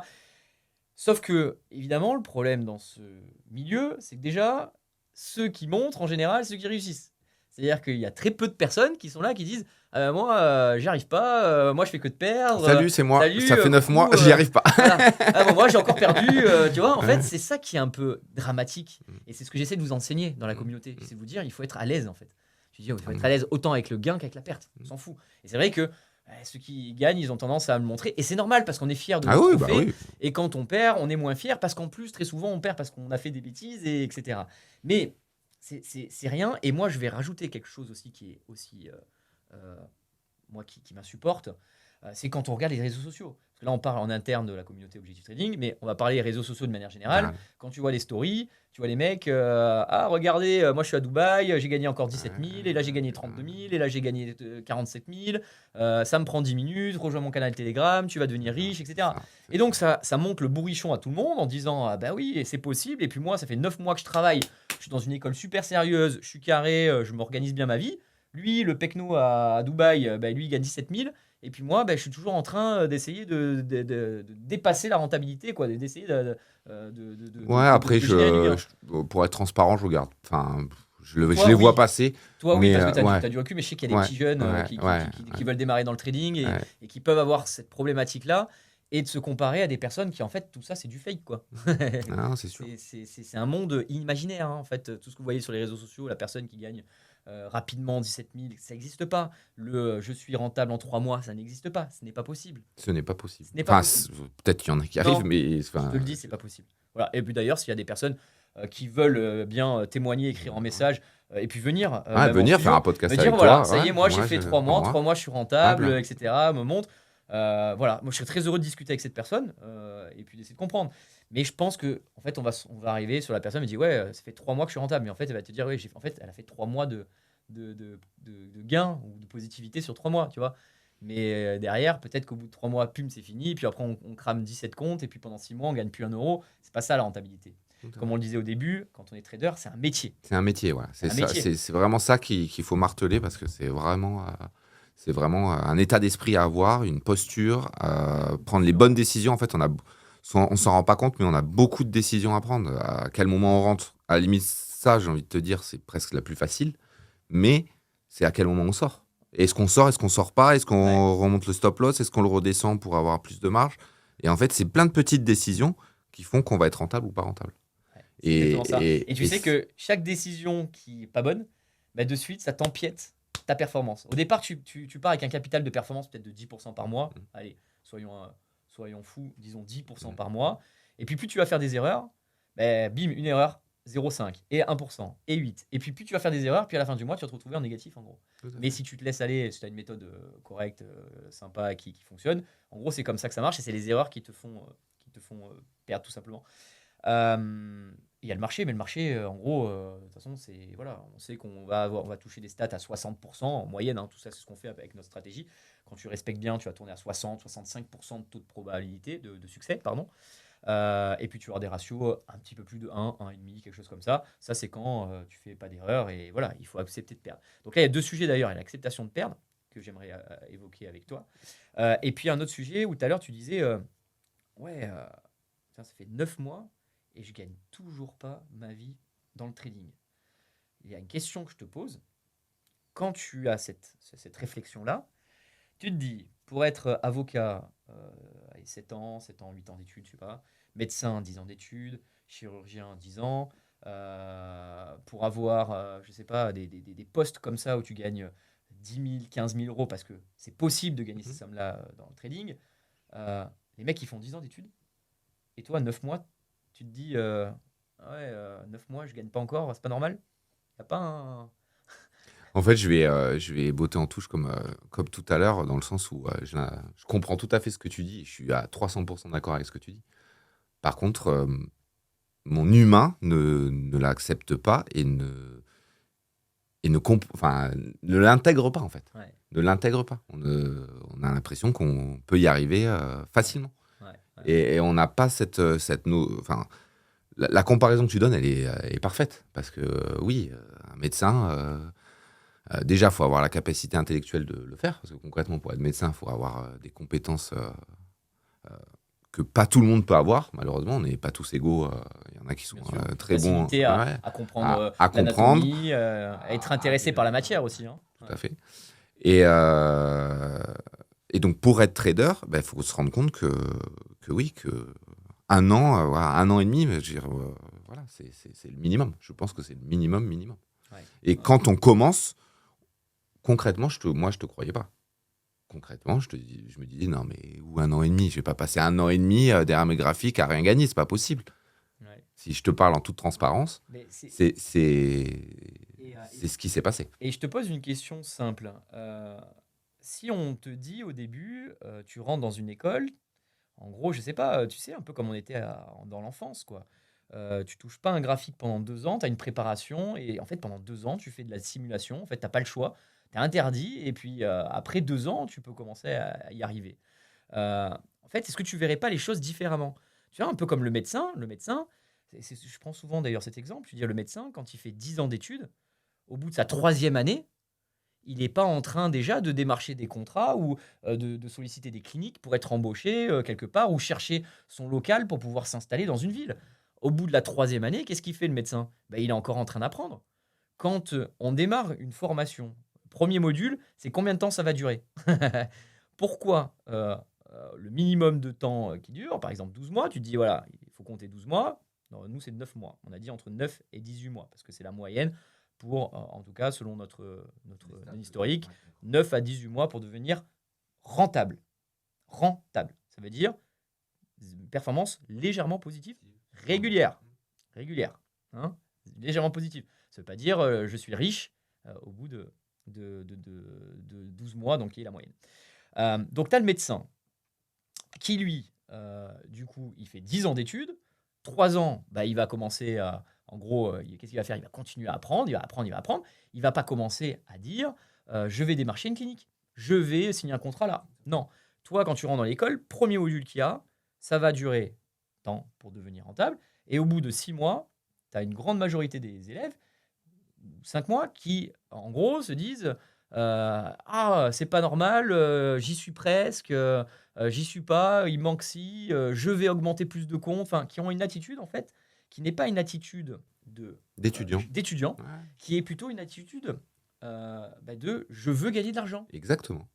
Sauf que, évidemment, le problème dans ce milieu, c'est que déjà, ceux qui montrent, en général, c'est ceux qui réussissent. C'est-à-dire qu'il y a très peu de personnes qui sont là, qui disent moi, j'y arrive pas, moi, je fais que de perdre. Salut, c'est moi. salut, Ça fait 9 mois, coucou, j'y arrive pas. voilà. Ah bon, moi, j'ai encore perdu. Tu vois, en Ouais. fait, c'est ça qui est un peu dramatique. Mm. Et c'est ce que j'essaie de vous enseigner dans la Mm. communauté. Mm. C'est de vous dire, il faut être à l'aise, en fait. Je dis, il faut être Mm. à l'aise autant avec le gain qu'avec la perte. On s'en fout. Et c'est vrai que ceux qui gagnent, ils ont tendance à me le montrer. Et c'est normal parce qu'on est fier de Ah notre oui, bah trophée. oui. Et quand on perd, on est moins fier parce qu'en plus, très souvent, on perd parce qu'on a fait des bêtises, etc. Mais c'est rien. Et moi, je vais rajouter quelque chose aussi qui est aussi, moi, qui m'insupporte. C'est quand on regarde les réseaux sociaux. Parce que là, on parle en interne de la communauté Objectif Trading, mais on va parler des réseaux sociaux de manière générale. Quand tu vois les stories, tu vois les mecs, ah, regardez, moi je suis à Dubaï, j'ai gagné encore 17 000, et là j'ai gagné 32 000, et là j'ai gagné 47 000, ça me prend 10 minutes, rejoins mon canal Telegram, tu vas devenir riche, etc. Et donc ça monte le bourrichon à tout le monde en disant ah bah oui, c'est possible. Et puis moi, ça fait 9 mois que je travaille, je suis dans une école super sérieuse, je suis carré, je m'organise bien ma vie. Lui, le pecno à Dubaï, bah, lui, il gagne 17 000. Et puis moi, bah, je suis toujours en train d'essayer de dépasser la rentabilité, quoi, d'essayer Ouais, après, de générer du gain. pour être transparent, je regarde. Enfin, je Toi, les oui. vois passer. Toi, oui, Mais, parce que tu ouais. as du recul, mais je sais qu'il y a des Ouais, petits jeunes ouais, ouais. qui veulent démarrer dans le trading Ouais. et qui peuvent avoir cette problématique-là et de se comparer à des personnes qui, en fait, tout ça, c'est du fake, quoi. Ah, c'est sûr. C'est un monde imaginaire, hein, en fait. Tout ce que vous voyez sur les réseaux sociaux, la personne qui gagne rapidement 17 000, ça n'existe pas. Je suis rentable en 3 mois, ça n'existe pas. Ce n'est pas possible. Ce n'est pas possible. Ce n'est pas Enfin, possible. peut-être qu'il y en a qui Non. arrivent, mais Je te le dis, c'est pas possible. Voilà. Et puis d'ailleurs, s'il y a des personnes qui veulent bien témoigner, écrire en message, et puis venir, même en venir studio, faire un podcast me avec dire voilà, toi. ça y est, ouais, moi j'ai fait 3 mois, 3 mois je suis rentable, bien. etc. Me montre. Voilà, moi je serais très heureux de discuter avec cette personne et puis d'essayer de comprendre. Mais je pense que en fait, on va arriver sur la personne et dit ouais, ça fait 3 mois que je suis rentable. Mais en fait, elle va te dire ouais, en fait, elle a fait 3 mois de gains ou de positivité sur 3 mois, tu vois. Mais derrière, peut-être qu'au bout de 3 mois, pum, c'est fini. Puis après, on crame 17 comptes. Et puis pendant 6 mois, on gagne plus un euro. C'est pas ça la rentabilité. Comme on le disait au début, quand on est trader, c'est un métier. C'est un métier, voilà. un métier. C'est vraiment ça qu'il faut marteler parce que c'est vraiment un état d'esprit à avoir, une posture, prendre les bonnes décisions. En fait, On s'en rend pas compte, mais on a beaucoup de décisions à prendre. À quel moment on rentre? À la limite, ça, j'ai envie de te dire, c'est presque la plus facile. Mais c'est à quel moment on sort. Est-ce qu'on sort? Est-ce qu'on sort pas? Est-ce Ouais. qu'on remonte le stop loss? Est-ce qu'on le redescend pour avoir plus de marge? Et en fait, c'est plein de petites décisions qui font qu'on va être rentable ou pas rentable. Ouais, c'est exactement ça. Et tu Et sais que chaque décision qui est pas bonne, bah, de suite, ça t'empiète ta performance. Au départ, tu pars avec un capital de performance peut-être de 10% par mois. Allez, soyons fous, disons 10% par mois. Et puis plus tu vas faire des erreurs, bah, bim, une erreur, 0,5 et 1% et 8. Et puis plus tu vas faire des erreurs, puis à la fin du mois, tu vas te retrouver en négatif en gros. Tout à Mais fait. si tu te laisses aller, si tu as une méthode correcte, sympa, qui fonctionne, en gros, c'est comme ça que ça marche et c'est les erreurs qui te font perdre tout simplement. Il y a le marché, mais le marché, en gros, de toute façon, c'est voilà, on sait on va toucher des stats à 60% en moyenne, hein, tout ça, c'est ce qu'on fait avec notre stratégie. Quand tu respectes bien, tu vas tourner à 60-65% de taux de probabilité de succès, pardon. Et puis tu vas avoir des ratios un petit peu plus de 1, 1,5, quelque chose comme ça. Ça, c'est quand tu fais pas d'erreur et voilà, il faut accepter de perdre. Donc là, il y a deux sujets d'ailleurs. Il y a l'acceptation de perdre, que j'aimerais évoquer avec toi. Et puis un autre sujet où tout à l'heure, tu disais, ouais, putain, ça fait 9 mois et je gagne toujours pas ma vie dans le trading. Il y a une question que je te pose. Quand tu as cette réflexion-là, tu te dis, pour être avocat, 7 ans, 7 ans, 8 ans d'études, je sais pas, médecin, 10 ans d'études, chirurgien, 10 ans, pour avoir, je sais pas, des postes comme ça où tu gagnes 10 000, 15 000 euros, parce que c'est possible de gagner ces sommes-là dans le trading, euh, les mecs, ils font 10 ans d'études, et toi, 9 mois, tu te dis, ah ouais, 9 mois, je gagne pas encore, c'est pas normal. Y a pas un... En fait, je vais botter en touche comme tout à l'heure, dans le sens où je comprends tout à fait ce que tu dis. Je suis à 300% d'accord avec ce que tu dis. Par contre, mon humain ne l'accepte pas enfin, ne l'intègre pas, en fait. Ouais, Ne l'intègre pas. On a l'impression qu'on peut y arriver facilement. ouais, ouais, Et on n'a pas enfin, la comparaison que tu donnes, elle est parfaite. Parce que oui, un médecin, déjà, il faut avoir la capacité intellectuelle de le faire. Parce que concrètement, pour être médecin, il faut avoir des compétences que pas tout le monde peut avoir. Malheureusement, on n'est pas tous égaux. Il y en a qui sont bien sûr. très bons, Facilité ouais, à comprendre à comprendre. l'anatomie, à être intéressé par la matière aussi, hein. Tout Ouais. à fait. Et, euh, et donc, pour être trader, il faut se rendre compte que oui, que un an, voilà, un an et demi, je veux dire, voilà, c'est le minimum. Je pense que c'est le minimum. Ouais, Et ouais. quand on commence, concrètement, moi, je te croyais pas. Concrètement, je me disais, non, mais où un an et demi? Je vais pas passer un an et demi derrière mes graphiques à rien gagner, c'est pas possible. Ouais. Si je te parle en toute transparence, Mais c'est... c'est Et, c'est ce qui s'est passé. et je te pose une question simple. Si on te dit au début, tu rentres dans une école, en gros, je sais pas, tu sais, un peu comme on était dans l'enfance, quoi. Tu touches pas un graphique pendant 2 ans, tu as une préparation, et en fait, pendant 2 ans, tu fais de la simulation. En fait, t'as pas le choix, tu es interdit, et puis après 2 ans, tu peux commencer à y arriver. En fait, est-ce que tu verrais pas les choses différemment? Tu vois, un peu comme le médecin. Le médecin, je prends souvent d'ailleurs cet exemple, tu dis le médecin, quand il fait 10 ans d'études, au bout de sa troisième année, il n'est pas en train déjà de démarcher des contrats ou de solliciter des cliniques pour être embauché quelque part ou chercher son local pour pouvoir s'installer dans une ville. Au bout de la troisième année, qu'est-ce qu'il fait le médecin? Ben, il est encore en train d'apprendre. Quand on démarre une formation, premier module, c'est combien de temps ça va durer? Pourquoi le minimum de temps qui dure, par exemple 12 mois, tu te dis voilà, il faut compter 12 mois. Non, nous, c'est 9 mois. On a dit entre 9 et 18 mois parce que c'est la moyenne pour, en tout cas, selon notre historique, 9 à 18 mois pour devenir rentable. Rentable. Ça veut dire une performance légèrement positive, régulière. Régulière. Hein, légèrement positive. Ça ne veut pas dire je suis riche au bout de 12 mois, donc qui est la moyenne. Donc, tu as le médecin qui, lui, du coup, il fait 10 ans d'études. 3 ans, bah, il va commencer à. En gros, qu'est-ce qu'il va faire? Il va continuer à apprendre, il va apprendre, il va apprendre. Il va pas commencer à dire je vais démarcher une clinique, je vais signer un contrat là. Non. Toi, quand tu rentres dans l'école, premier module qu'il y a, ça va durer temps pour devenir rentable. Et au bout de 6 mois, tu as une grande majorité des élèves, 5 mois, qui, en gros, se disent Ah, c'est pas normal, j'y suis presque, j'y suis pas, il manque ci, je vais augmenter plus de comptes. Enfin, qui ont une attitude, en fait, qui n'est pas une attitude D'étudiants. d'étudiant, Ouais, qui est plutôt une attitude de je veux gagner de l'argent. exactement.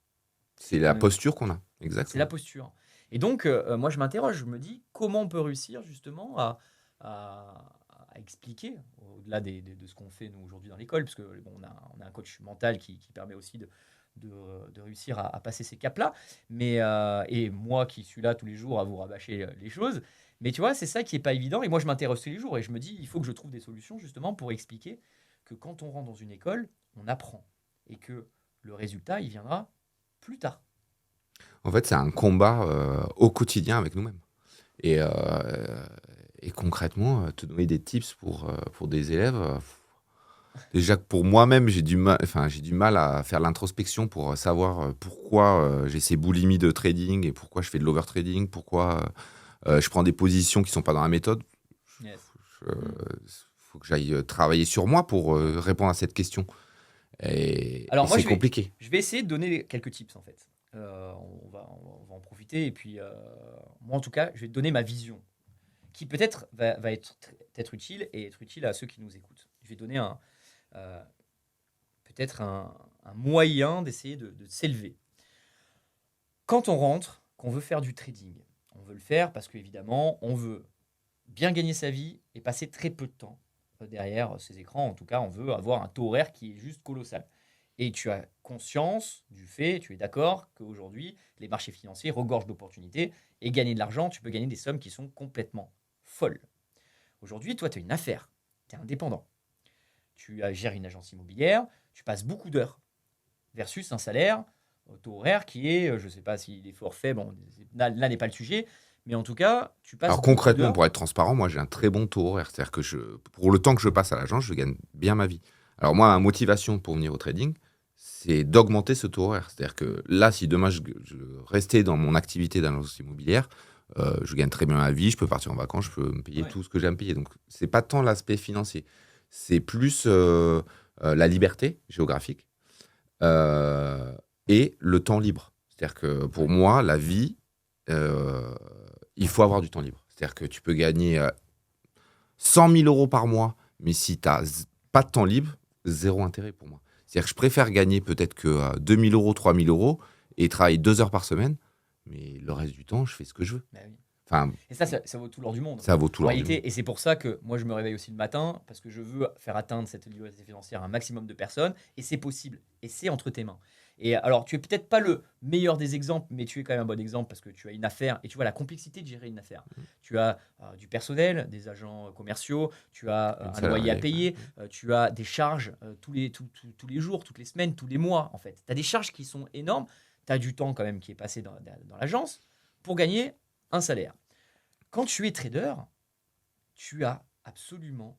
C'est C'est quand la même posture qu'on a. c'est la Exactement. posture. Et donc, moi, je m'interroge, je me dis comment on peut réussir justement à expliquer, au-delà de ce qu'on fait nous aujourd'hui dans l'école, parce que bon, on a un coach mental qui permet aussi de réussir à passer ces caps-là. Mais, et moi qui suis là tous les jours à vous rabâcher les choses. Mais tu vois, c'est ça qui est pas évident. Et moi, je m'interroge tous les jours et je me dis, il faut que je trouve des solutions justement pour expliquer que quand on rentre dans une école, on apprend et que le résultat, il viendra plus tard. En fait, c'est un combat au quotidien avec nous-mêmes. Et, euh, et concrètement, te donner des tips pour des élèves. Déjà que pour moi-même, j'ai du mal à faire l'introspection pour savoir pourquoi j'ai ces boulimies de trading et pourquoi je fais de l'overtrading, pourquoi je prends des positions qui sont pas dans la méthode. Yes. Il faut que j'aille travailler sur moi pour répondre à cette question. Et Alors moi, c'est compliqué. je vais essayer de donner quelques tips en fait. On va en profiter et puis moi en tout cas, je vais te donner ma vision qui peut-être va être utile et être utile à ceux qui nous écoutent. Je vais donner euh, peut-être un moyen d'essayer de s'élever. Quand on rentre, qu'on veut faire du trading, on veut le faire parce qu'évidemment, on veut bien gagner sa vie et passer très peu de temps derrière ces écrans. En tout cas, on veut avoir un taux horaire qui est juste colossal. Et tu as conscience du fait, tu es d'accord qu'aujourd'hui, les marchés financiers regorgent d'opportunités et gagner de l'argent, tu peux gagner des sommes qui sont complètement folles. Aujourd'hui, toi, tu as une affaire, tu es indépendant. Tu gères une agence immobilière, tu passes beaucoup d'heures versus un salaire au taux horaire qui est, je ne sais pas s'il est forfait, bon, là n'est pas le sujet, mais en tout cas, tu passes Alors beaucoup concrètement, d'heures. pour être transparent, moi j'ai un très bon taux horaire. C'est-à-dire que pour le temps que je passe à l'agence, je gagne bien ma vie. Alors moi, ma motivation pour venir au trading, c'est d'augmenter ce taux horaire. C'est-à-dire que là, si demain je restais dans mon activité d'agence immobilière, je gagne très bien ma vie, je peux partir en vacances, je peux me payer Ouais. tout ce que j'ai à me payer. Donc c'est pas tant l'aspect financier, c'est plus la liberté géographique euh, et le temps libre. C'est-à-dire que pour Ouais. moi, la vie, euh, il faut avoir du temps libre. C'est-à-dire que tu peux gagner 100 000 euros par mois, mais si tu n'as pas de temps libre, zéro intérêt pour moi. C'est-à-dire que je préfère gagner peut-être que 2 000 euros, 3 000 euros et travailler 2 heures par semaine, mais le reste du temps, je fais ce que je veux. Bah oui. Enfin, Et ça vaut tout l'or du monde. ça vaut tout En l'or du monde. réalité, et c'est pour ça que moi je me réveille aussi le matin, parce que je veux faire atteindre cette liberté financière à un maximum de personnes, et c'est possible, et c'est entre tes mains. Et alors, tu es peut-être pas le meilleur des exemples, mais tu es quand même un bon exemple parce que tu as une affaire, et tu vois la complexité de gérer une affaire. Tu as du personnel, des agents commerciaux, tu as Une un loyer à salariée. payer, tu as des charges tous les jours, toutes les semaines, tous les mois, en fait. Tu as des charges qui sont énormes, tu as du temps quand même qui est passé dans l'agence pour gagner un salaire. Quand tu es trader, tu as absolument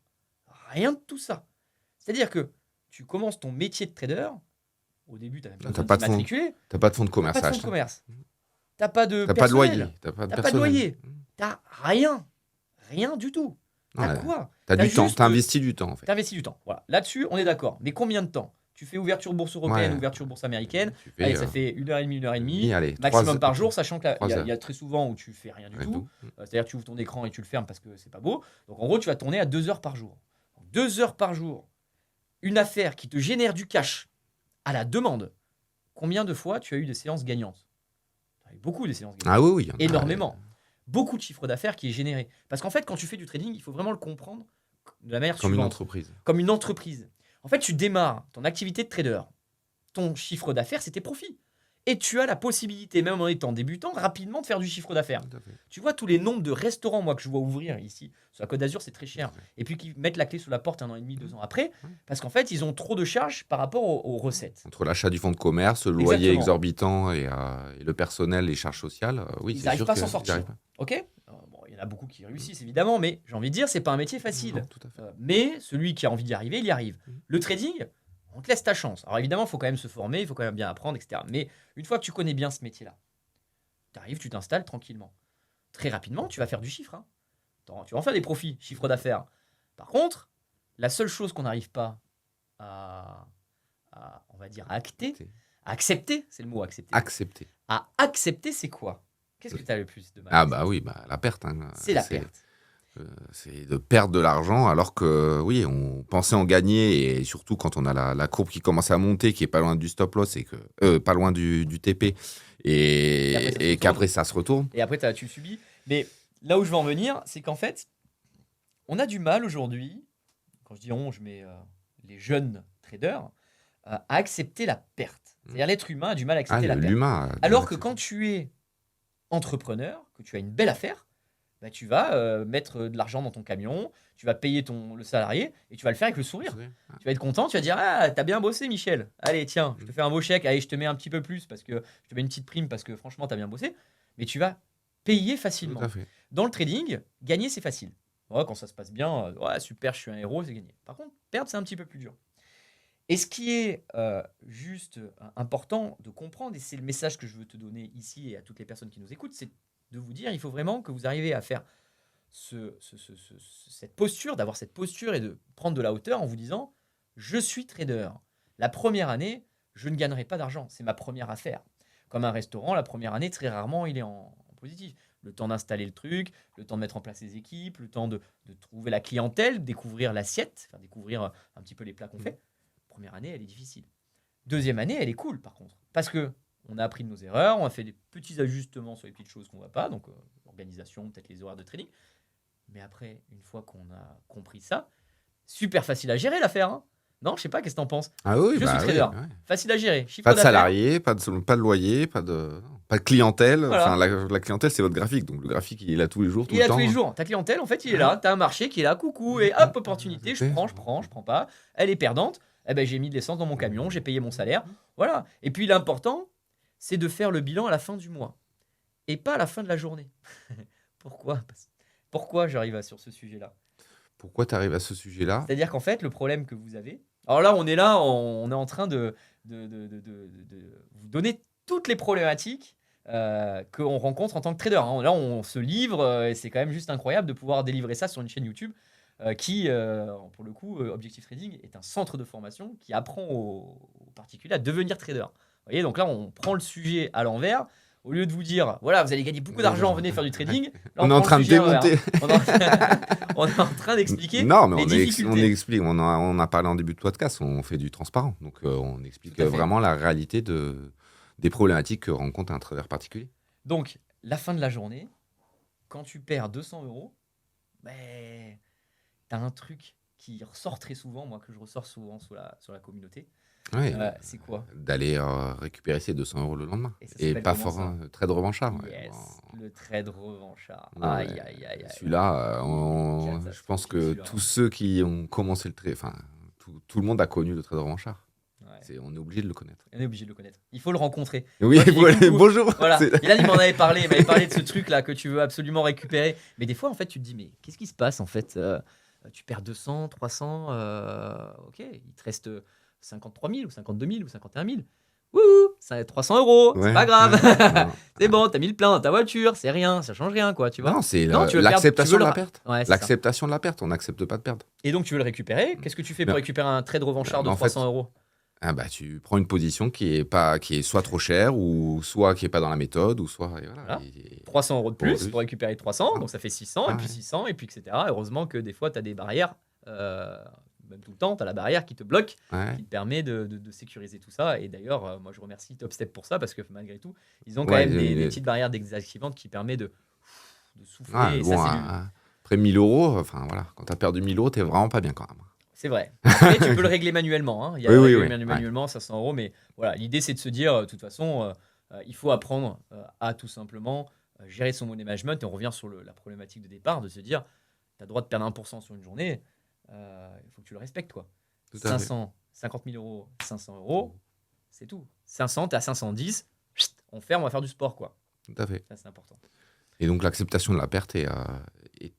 rien de tout ça. C'est-à-dire que tu commences ton métier de trader, au début, tu n'as même pas T'as besoin de pas de fonds, t'immatriculer, t'as pas de fonds de tu n'as pas commerce de à fonds de acheter. commerce, tu n'as pas de T'as pas de loyer, personnel, t'as pas de tu n'as pas de personnel. loyer, tu n'as rien, rien du tout. Tu Non, as quoi? t'as Tu as du temps, juste, t'as investi du temps en fait. tu investis du temps. Voilà. Là-dessus, on est d'accord. Mais combien de temps? Tu fais ouverture bourse européenne, Ouais, ouverture bourse américaine. tu fais Allez, ça fait 1h30, 1h30, allez, maximum par jour, sachant qu'il trois heures. y a très souvent où tu fais rien du Ouais, tout. d'où. C'est-à-dire que tu ouvres ton écran et tu le fermes parce que c'est pas beau. Donc en gros, tu vas tourner à 2 heures par jour. 2 heures par jour, une affaire qui te génère du cash à la demande. Combien de fois tu as eu des séances gagnantes? Tu as eu beaucoup de séances gagnantes. Ah oui, oui, il y en a. Énormément. Beaucoup de chiffre d'affaires qui est généré. Parce qu'en fait, quand tu fais du trading, il faut vraiment le comprendre de la manière Comme une suivante. entreprise. Comme une entreprise. En fait, tu démarres ton activité de trader. Ton chiffre d'affaires, c'est tes profits. Et tu as la possibilité, même en étant débutant, rapidement de faire du chiffre d'affaires. Tout à fait. Tu vois tous les nombres de restaurants, moi, que je vois ouvrir ici, sur la Côte d'Azur, c'est très cher. Tout à fait. Et puis qui mettent la clé sous la porte 1 an et demi, 2 ans après, Ouais. parce qu'en fait, ils ont trop de charges par rapport aux recettes. Entre l'achat du fonds de commerce, le loyer Exactement. exorbitant et le personnel, les charges sociales, oui, Ils c'est n'arrivent sûr pas à que s'en ils sortir. arrivent pas. Ok. Bon, il y en a beaucoup qui réussissent, évidemment, mais j'ai envie de dire, c'est pas un métier facile. Non, tout à fait. Mais celui qui a envie d'y arriver, il y arrive. Le trading, on te laisse ta chance. Alors évidemment, il faut quand même se former, il faut quand même bien apprendre, etc. Mais une fois que tu connais bien ce métier-là, tu arrives, tu t'installes tranquillement. Très rapidement, tu vas faire du chiffre. Hein. Tu vas en faire des profits, chiffre d'affaires. Par contre, la seule chose qu'on n'arrive pas à on va dire, à acter, C'est à accepter, c'est le mot accepter. accepter. À accepter, c'est quoi? Qu'est-ce que tu as le plus de mal à Ah accepter? bah oui, la perte. C'est la perte. C'est de perdre de l'argent alors que oui, on pensait en gagner et surtout quand on a la courbe qui commence à monter, qui est pas loin du stop loss et pas loin du TP Et après, ça se et retourne. qu'après ça se retourne. Et après, tu le subis. Mais là où je veux en venir, c'est qu'en fait, on a du mal aujourd'hui, quand je dis on, je mets les jeunes traders, à accepter la perte. C'est-à-dire l'être humain a du mal à accepter la perte. L'humain. a du Alors mal que à quand tu es entrepreneur, que tu as une belle affaire, bah, tu vas mettre de l'argent dans ton camion, tu vas payer le salarié et tu vas le faire avec le sourire. accepter. Tu vas être content, tu vas dire ah t'as bien bossé Michel. Allez tiens, je te fais un beau chèque, allez je te mets un petit peu plus parce que je te mets une petite prime parce que franchement t'as bien bossé. Mais tu vas payer facilement. Tout à fait. Dans le trading, gagner c'est facile. Ouais, quand ça se passe bien, ouais, super, je suis un héros, c'est gagné. Par contre, perdre c'est un petit peu plus dur. Et ce qui est juste important de comprendre, et c'est le message que je veux te donner ici et à toutes les personnes qui nous écoutent, c'est de vous dire il faut vraiment que vous arriviez à faire cette posture, d'avoir cette posture et de prendre de la hauteur en vous disant je suis trader. La première année, je ne gagnerai pas d'argent, c'est ma première affaire. Comme un restaurant, la première année, très rarement, il est en positif. Le temps d'installer le truc, le temps de mettre en place les équipes, le temps de trouver la clientèle, découvrir l'assiette, faire découvrir un petit peu les plats qu'on fait. Première année, elle est difficile. Deuxième année, elle est cool par contre. Parce que on a appris de nos erreurs, on a fait des petits ajustements sur les petites choses qu'on ne voit pas, donc l'organisation, peut-être les horaires de trading. Mais après, une fois qu'on a compris ça, super facile à gérer l'affaire. Hein. Non, je sais pas, qu'est-ce que t'en penses? Ah oui, Je suis trader. oui. Facile à gérer. Chiffre Pas de d'affaires. salarié, pas de loyer, pas de clientèle. Voilà. Enfin, la clientèle, c'est votre graphique. Donc le graphique, il est là tous les jours, tout Il le est là temps. tous les jours. Ta clientèle, en fait, il est là. Tu as un marché qui est là, coucou, et hop, opportunité, je prends pas. Elle est perdante. Eh ben, j'ai mis de l'essence dans mon camion, j'ai payé mon salaire. Voilà. Et puis l'important, c'est de faire le bilan à la fin du mois. Et pas à la fin de la journée. Pourquoi j'arrive sur ce sujet-là? Pourquoi tu arrives à ce sujet-là? C'est-à-dire qu'en fait, le problème que vous avez... Alors là, on est en train de vous donner toutes les problématiques qu'on rencontre en tant que trader. Hein. Là, on se livre et c'est quand même juste incroyable de pouvoir délivrer ça sur une chaîne YouTube qui, pour le coup, Objectif Trading est un centre de formation qui apprend aux particuliers à devenir trader. Vous voyez, donc là, on prend le sujet à l'envers. Au lieu de vous dire, voilà, vous allez gagner beaucoup d'argent, venez faire du trading. Là, On est en train de démonter. On est en train d'expliquer Non, mais les difficultés. on explique. On a parlé en début de podcast. On fait du transparent. Donc, on explique Tout à fait. vraiment la réalité des problématiques que rencontre un trader particulier. Donc, la fin de la journée, quand tu perds 200 €, ben, tu as un truc qui ressort très souvent, moi, que je ressors souvent sur la communauté. Ouais, c'est quoi? D'aller récupérer ses 200 € le lendemain. Et ça Et s'appelle pas comment, fort ça? trade revanchard. Yes, le trade revanchard. Ouais, Aïe, ouais. aïe, aïe, aïe. Celui-là, je pense que Celui-là. tous ceux qui ont commencé le trade, enfin, tout le monde a connu le trade revanchard. Ouais. On est obligé de le connaître. On est obligé de le connaître. Il faut le rencontrer. Oui, Moi, je dis coucou. bonjour. Voilà. C'est- Et là, il m'en avait parlé. Il m'avait parlé de ce truc-là que tu veux absolument récupérer. Mais des fois, en fait, tu te dis, mais qu'est-ce qui se passe en fait Tu perds 200, 300, ok, il te reste 53 000 ou 52 000 ou 51 000. Wouhou, ça 300 €, c'est Ouais, pas grave. ouais, non. C'est bon, t'as mis le plein dans ta voiture, c'est rien, ça change rien, quoi, tu vois. Non, c'est Non, tu veux l'acceptation de perdre, la tu veux le perte. Ouais, c'est ça. L'acceptation de la perte. On n'accepte pas de perdre. Et donc, tu veux le récupérer. Qu'est-ce que tu fais pour Non. récupérer un trade revanchard de En fait, 300 €? Ah bah, tu prends une position qui est soit trop chère, ou soit qui est pas dans la méthode, ou soit. Et voilà. Voilà. Et- 300 € de plus plus. pour récupérer 300, Ah. donc ça fait 600, et Ah puis ouais. 600, et puis etc. Heureusement que des fois, tu as des barrières, même tout le temps, tu as la barrière qui te bloque, Ouais. qui te permet de sécuriser tout ça. Et d'ailleurs, moi, je remercie Topstep pour ça, parce que malgré tout, ils ont quand Ouais, même des les- petites barrières désactivantes qui permettent de souffler. Ah, et bon, ça, c'est après 1000 €, enfin voilà, quand t'as perdu 1000 €, t'es vraiment pas bien quand même. C'est vrai. Après, tu peux le régler manuellement. Hein. Il y a Oui, le oui, régler oui. manuellement, 500 €. Mais voilà, l'idée, c'est de se dire, de toute façon, il faut apprendre à tout simplement gérer son money management. Et on revient sur la problématique de départ, de se dire, tu as le droit de perdre 1% sur une journée. Il faut que tu le respectes, quoi. Tout à fait. 50 000 €, 500 €, c'est tout. 500, tu es à 510, chut, on ferme, on va faire du sport, quoi. Tout à fait. Ça, c'est important. Et donc l'acceptation de la perte est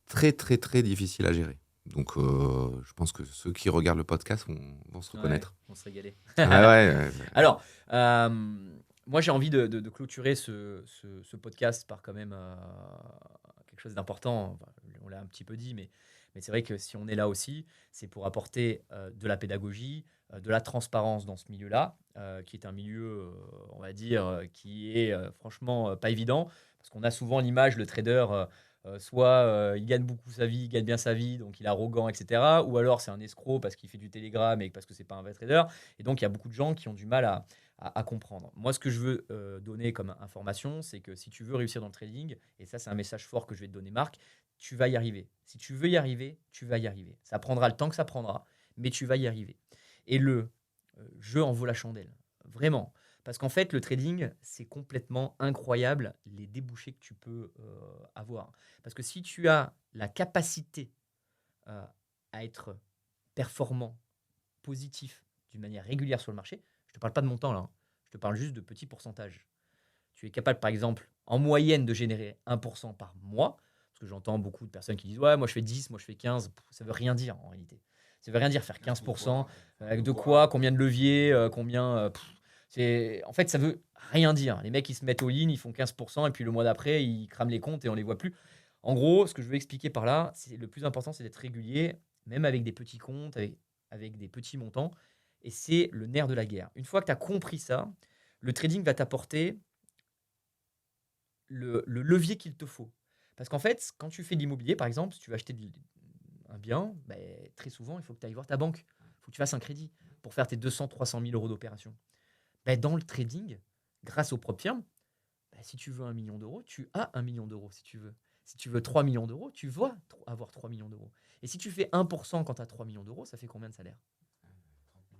très très très difficile à gérer. Donc je pense que ceux qui regardent le podcast vont se reconnaître. Ouais, on se régalait. Ah ouais. Alors, moi, j'ai envie de clôturer ce podcast par quand même quelque chose d'important. Enfin, on l'a un petit peu dit, mais c'est vrai que si on est là aussi, c'est pour apporter de la pédagogie, de la transparence dans ce milieu-là, qui est un milieu, on va dire, qui est franchement pas évident, parce qu'on a souvent l'image, le trader, soit il gagne beaucoup sa vie, il gagne bien sa vie, donc il est arrogant, etc. Ou alors c'est un escroc parce qu'il fait du Telegram et parce que c'est pas un vrai trader. Et donc il y a beaucoup de gens qui ont du mal à comprendre. Moi, ce que je veux donner comme information, c'est que si tu veux réussir dans le trading, et ça c'est un message fort que je vais te donner, Marc, tu vas y arriver. Si tu veux y arriver, tu vas y arriver. Ça prendra le temps que ça prendra, mais tu vas y arriver. Et le jeu en vaut la chandelle. Vraiment. Parce qu'en fait, le trading, c'est complètement incroyable les débouchés que tu peux avoir. Parce que si tu as la capacité à être performant, positif, d'une manière régulière sur le marché, je ne te parle pas de montant là, hein. Je te parle juste de petits pourcentages. Tu es capable, par exemple, en moyenne, de générer 1% par mois. Parce que j'entends beaucoup de personnes qui disent ouais, moi je fais 10, moi je fais 15. Ça veut rien dire en réalité. Ça veut rien dire faire 15%. De quoi, combien de leviers, combien. En fait, ça veut rien dire. Les mecs, ils se mettent au ligne, ils font 15%, et puis le mois d'après, ils crament les comptes et on les voit plus. En gros, ce que je veux expliquer par là, c'est le plus important, c'est d'être régulier, même avec des petits comptes, avec des petits montants. Et c'est le nerf de la guerre. Une fois que tu as compris ça, le trading va t'apporter le levier qu'il te faut. Parce qu'en fait, quand tu fais de l'immobilier, par exemple, si tu veux acheter un bien, ben, très souvent, il faut que tu ailles voir ta banque. Il faut que tu fasses un crédit pour faire tes 200-300 000 euros d'opération. Ben, dans le trading, grâce aux propres firmes, ben, si tu veux 1 million d'euros, tu as 1 million d'euros si tu veux. Si tu veux 3 millions d'euros, tu vas avoir 3 millions d'euros. Et si tu fais 1% quand tu as 3 millions d'euros, ça fait combien de salaire?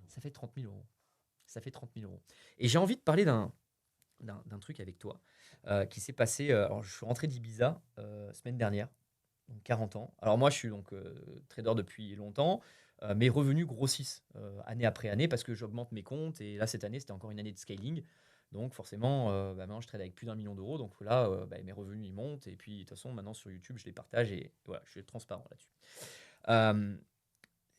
Ça fait 30 000 euros. Ça fait 30 000 euros. Et j'ai envie de parler d'un truc avec toi qui s'est passé. Alors, je suis rentré d'Ibiza semaine dernière, donc 40 ans. Alors, moi, je suis donc trader depuis longtemps. Mes revenus grossissent année après année parce que j'augmente mes comptes. Et là, cette année, c'était encore une année de scaling. Donc, forcément, maintenant, je trade avec plus d'1 million d'euros. Donc là, mes revenus, ils montent. Et puis, de toute façon, maintenant, sur YouTube, je les partage. Et voilà, je suis transparent là-dessus.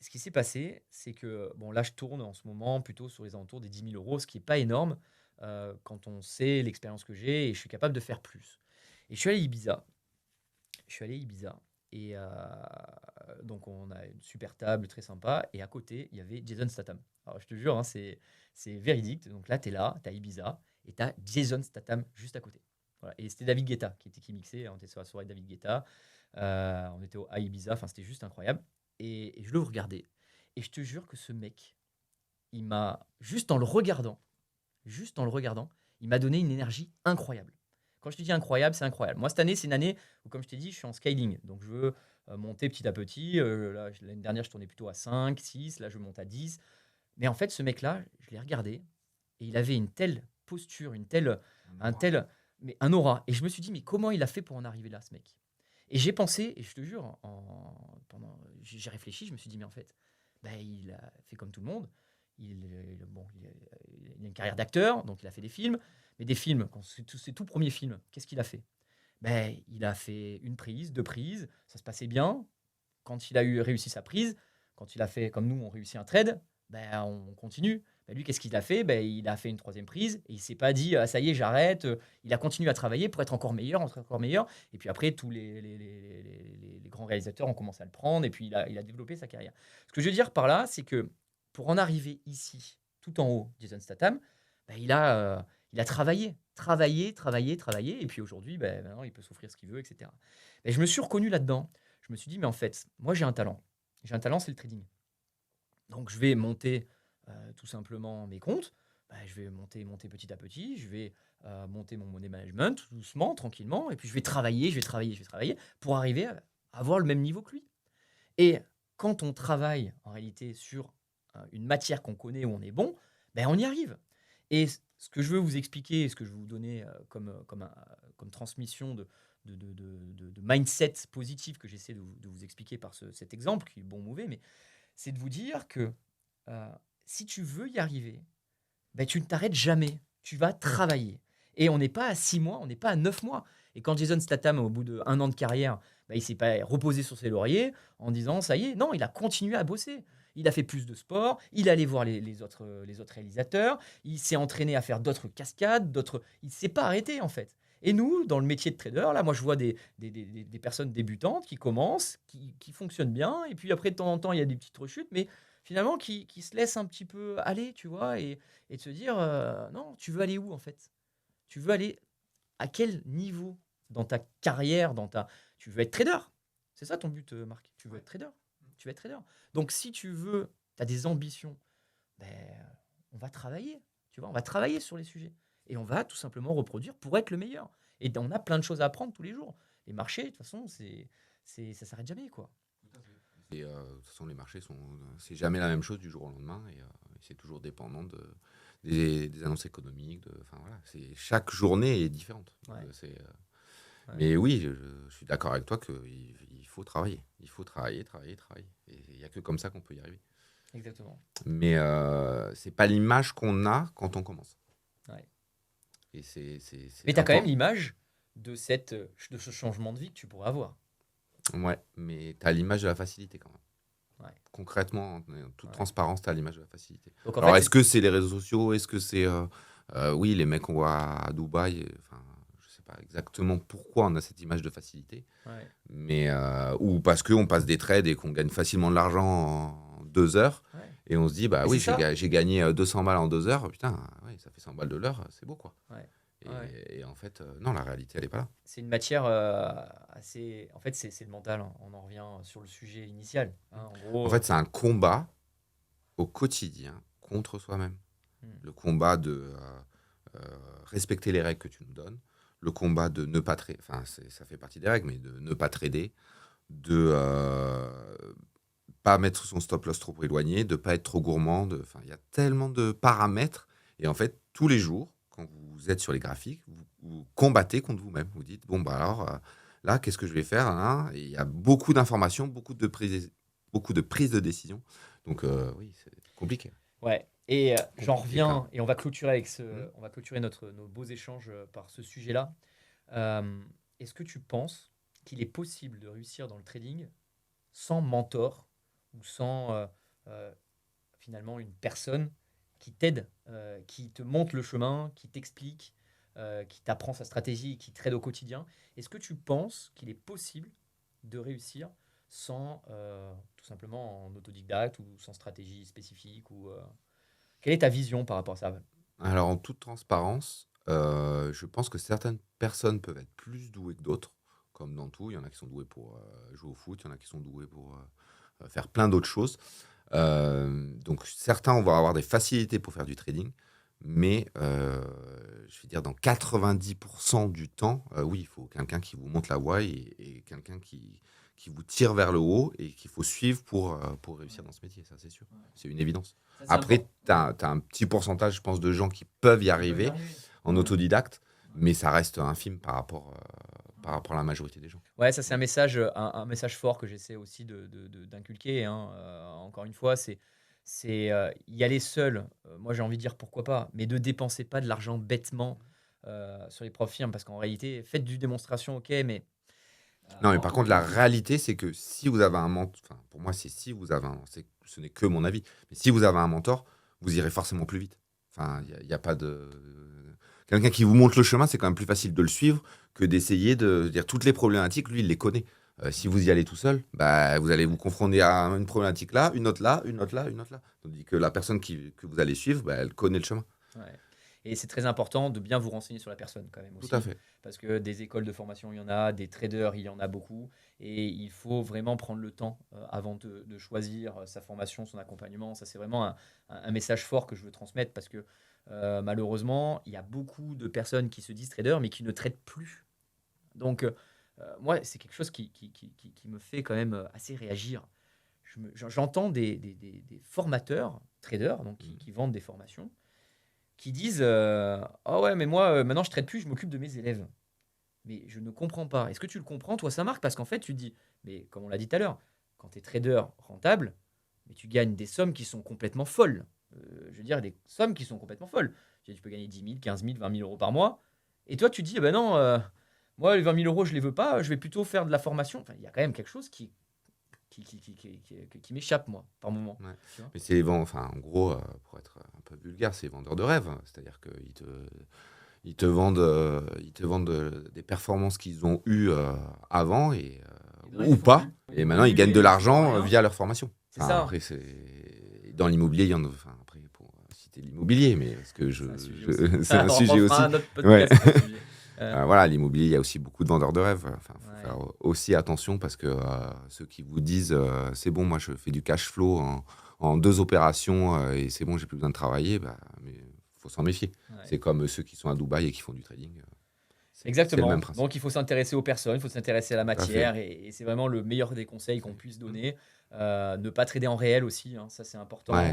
Ce qui s'est passé, c'est que, bon, là, je tourne en ce moment plutôt sur les alentours des 10 000 euros, ce qui n'est pas énorme quand on sait l'expérience que j'ai et je suis capable de faire plus. Et je suis allé à Ibiza. Et donc, on a une super table très sympa. Et à côté, il y avait Jason Statham. Alors, je te jure, hein, c'est véridique. Donc là, tu es là, tu as Ibiza et tu as Jason Statham juste à côté. Voilà. Et c'était David Guetta qui mixait. On était sur la soirée de David Guetta. On était à Ibiza. Enfin, c'était juste incroyable. Et je le regardais. Et je te jure que ce mec, il m'a, juste en le regardant, il m'a donné une énergie incroyable. Quand je te dis incroyable, c'est incroyable. Moi, cette année, c'est une année où, comme je t'ai dit, je suis en scaling. Donc, je veux monter petit à petit. Là, l'année dernière, je tournais plutôt à 5, 6. Là, je monte à 10. Mais en fait, ce mec-là, je l'ai regardé et il avait une telle posture, mais un aura. Et je me suis dit, mais comment il a fait pour en arriver là, ce mec? Et j'ai pensé, et je te jure, j'ai réfléchi, je me suis dit, mais en fait, il a fait comme tout le monde. Il a une carrière d'acteur, donc il a fait des films. Mais des films, quand ses tout premiers films, qu'est-ce qu'il a fait? Il a fait une prise, deux prises, ça se passait bien. Quand il a réussi sa prise, quand il a fait, comme nous, on réussit un trade, on continue. Lui, qu'est-ce qu'il a fait? Il a fait une troisième prise et il s'est pas dit ah, ça y est, j'arrête. Il a continué à travailler pour être encore meilleur, encore meilleur. Et puis après, tous les grands réalisateurs ont commencé à le prendre et puis il a développé sa carrière. Ce que je veux dire par là, c'est que pour en arriver ici, tout en haut, Jason Statham, il a travaillé, et puis aujourd'hui, maintenant, il peut s'offrir ce qu'il veut, etc. Et je me suis reconnu là-dedans. Je me suis dit, mais en fait, moi, j'ai un talent. J'ai un talent, c'est le trading. Donc, je vais monter tout simplement mes comptes. Je vais monter petit à petit. Je vais monter mon money management doucement, tranquillement. Et puis, je vais travailler pour arriver à avoir le même niveau que lui. Et quand on travaille en réalité sur une matière qu'on connaît où on est bon, on y arrive. Et ce que je veux vous expliquer, ce que je veux vous donner comme transmission de mindset positif que j'essaie de vous expliquer par cet exemple, qui est bon ou mauvais, mais c'est de vous dire que si tu veux y arriver, tu ne t'arrêtes jamais. Tu vas travailler. Et on n'est pas à 6 mois, on n'est pas à 9 mois. Et quand Jason Statham, au bout d'1 an de carrière, il ne s'est pas reposé sur ses lauriers en disant ça y est, non, il a continué à bosser. Il a fait plus de sport, il allait voir les autres réalisateurs, il s'est entraîné à faire d'autres cascades, il ne s'est pas arrêté en fait. Et nous, dans le métier de trader, là, moi, je vois des personnes débutantes qui commencent, qui fonctionnent bien, et puis après, de temps en temps, il y a des petites rechutes, mais finalement, qui se laissent un petit peu aller, tu vois, et de se dire, non, tu veux aller où, en fait? Tu veux aller à quel niveau dans ta carrière, tu veux être trader. C'est ça ton but, Marc. Tu veux être trader. Tu veux être trader. Donc, si tu veux, tu as des ambitions, ben, on va travailler. Tu vois, on va travailler sur les sujets. Et on va tout simplement reproduire pour être le meilleur. Et on a plein de choses à apprendre tous les jours. Les marchés, de toute façon, ça s'arrête jamais, quoi. Et de toute façon, les marchés c'est jamais la même chose du jour au lendemain et c'est toujours dépendant des annonces économiques. Enfin voilà, chaque journée est différente. Donc, Ouais. Ouais. Mais oui, je suis d'accord avec toi qu'il faut travailler. Il faut travailler, travailler, travailler. Et il n'y a que comme ça qu'on peut y arriver. Exactement. Mais c'est pas l'image qu'on a quand on commence. Ouais. Et Mais tu as quand même l'image de ce changement de vie que tu pourrais avoir. Ouais, mais tu as l'image de la facilité quand même. Ouais. Concrètement, en toute transparence, tu as l'image de la facilité. Donc, Alors, est-ce que c'est les réseaux sociaux? Est-ce que c'est, oui, les mecs qu'on voit à Dubaï? Enfin, je sais pas exactement pourquoi on a cette image de facilité. Ouais. Mais, ou parce qu'on passe des trades et qu'on gagne facilement de l'argent en 2 heures. Ouais. Et on se dit, bah Mais oui, c'est ça. j'ai gagné 200 balles en 2 heures. Putain, ouais, ça fait 100 balles de l'heure, c'est beau quoi. Ouais. Et, Ouais. et en fait, non, la réalité, elle est pas là. C'est une matière assez. En fait, c'est le mental, hein. On en revient sur le sujet initial, hein. En gros, En fait, c'est un combat au quotidien contre soi-même. Le combat de respecter les règles que tu nous donnes, le combat de ne pas trader, enfin ça fait partie des règles, mais de ne pas trader, de pas mettre son stop loss trop éloigné, de pas être trop gourmand, enfin il y a tellement de paramètres et en fait tous les jours quand vous êtes sur les graphiques, vous combattez contre vous-même. Vous dites bon bah alors là qu'est-ce que je vais faire hein. Et il y a beaucoup d'informations, beaucoup de prises de décision. Donc oui c'est compliqué. ouais. Et j'en Compliqué quand reviens, et on va clôturer même. on va clôturer nos beaux échanges par ce sujet-là. Est-ce que tu penses qu'il est possible de réussir dans le trading sans mentor ou sans euh, finalement une personne qui t'aide, qui te montre le chemin, qui t'explique, qui t'apprend sa stratégie, qui trade au quotidien? Est-ce que tu penses qu'il est possible de réussir sans tout simplement en autodidacte ou sans stratégie spécifique ou quelle est ta vision par rapport à ça? Alors, en toute transparence, je pense que certaines personnes peuvent être plus douées que d'autres, comme dans tout. Il y en a qui sont doués pour, jouer au foot, il y en a qui sont doués pour, faire plein d'autres choses. Donc certains, vont avoir des facilités pour faire du trading, mais, je vais dire dans 90 du temps, oui, il faut quelqu'un qui vous montre la voie et quelqu'un qui vous tire vers le haut et qu'il faut suivre pour réussir dans ce métier, ça c'est sûr. C'est une évidence. Ça, c'est Après, important. tu as un petit pourcentage, je pense, de gens qui peuvent y Qui peuvent y arriver arriver. en Ouais. autodidacte, mais ça reste infime par rapport à la majorité des gens. Ouais, ça c'est un message fort que j'essaie aussi d'inculquer, hein. Encore une fois, c'est y aller seul. Moi j'ai envie de dire pourquoi pas, mais ne dépensez pas de l'argent bêtement sur les profs firmes, parce qu'en réalité, faites du démonstration, ok, mais Non, mais en- par contre, la réalité, c'est que si vous avez un mentor, enfin, pour moi, c'est si vous avez ce n'est que mon avis, mais si vous avez un mentor, vous irez forcément plus vite. Enfin, il y a pas de. Quelqu'un qui vous montre le chemin, c'est quand même plus facile de le suivre que d'essayer de dire toutes les problématiques. Lui, il les connaît. Si vous y allez tout seul, bah, vous allez vous confronter à une problématique là, une autre là, une autre là, une autre là. Tandis que la personne que vous allez suivre, bah, elle connaît le chemin. ouais. Et c'est très important de bien vous renseigner sur la personne quand même Tout à aussi, fait. parce que des écoles de formation, il y en a, des traders, il y en a beaucoup, et il faut vraiment prendre le temps avant de choisir sa formation, son accompagnement. Ça, c'est vraiment un message fort que je veux transmettre, parce que malheureusement, il y a beaucoup de personnes qui se disent traders, mais qui ne tradent plus. Donc, moi, c'est quelque chose qui me fait quand même assez réagir. J'entends des formateurs, traders, donc qui vendent des formations, qui disent ah ouais, mais moi, maintenant, je trade plus, je m'occupe de mes élèves. Mais je ne comprends pas. Est-ce que tu le comprends, toi, ça marque? Parce qu'en fait, tu te dis, mais comme on l'a dit tout à l'heure, quand tu es trader rentable, mais tu gagnes des sommes qui sont complètement folles. Je veux dire, des sommes qui sont complètement folles. Tu peux gagner 10 000, 15 000, 20 000 euros par mois. Et toi, tu te dis, eh ben non, moi, les 20 000 euros, je les veux pas, je vais plutôt faire de la formation. Enfin, il y a quand même quelque chose qui m'échappe, moi, par moment. Ouais. Tu vois. Mais enfin, en gros, pour être un peu vulgaire, c'est vendeur de rêve. C'est-à-dire qu'ils ils te vendent des performances qu'ils ont eues avant Et derrière, ou ils font pas. plus. Et maintenant, ils gagnent de Ils font l'argent rien. via leur formation. C'est ça. Après, dans l'immobilier, il y en a. Enfin, après, pour citer l'immobilier, mais parce que C'est un sujet aussi. c'est un On sujet refera aussi. un autre Ouais. podcast sur le sujet. Voilà, l'immobilier, il y a aussi beaucoup de vendeurs de rêves. Enfin, faut Ouais. faire aussi attention parce que ceux qui vous disent c'est bon, moi je fais du cash flow en 2 opérations et c'est bon, j'ai plus besoin de travailler, mais faut s'en méfier. Ouais. C'est comme ceux qui sont à Dubaï et qui font du trading. C'est le Exactement. même principe. Donc, il faut s'intéresser aux personnes, il faut s'intéresser à la Tout à fait. matière, et c'est vraiment le meilleur des conseils qu'on puisse donner. Ne pas trader en réel aussi, hein, ça c'est important, Ouais,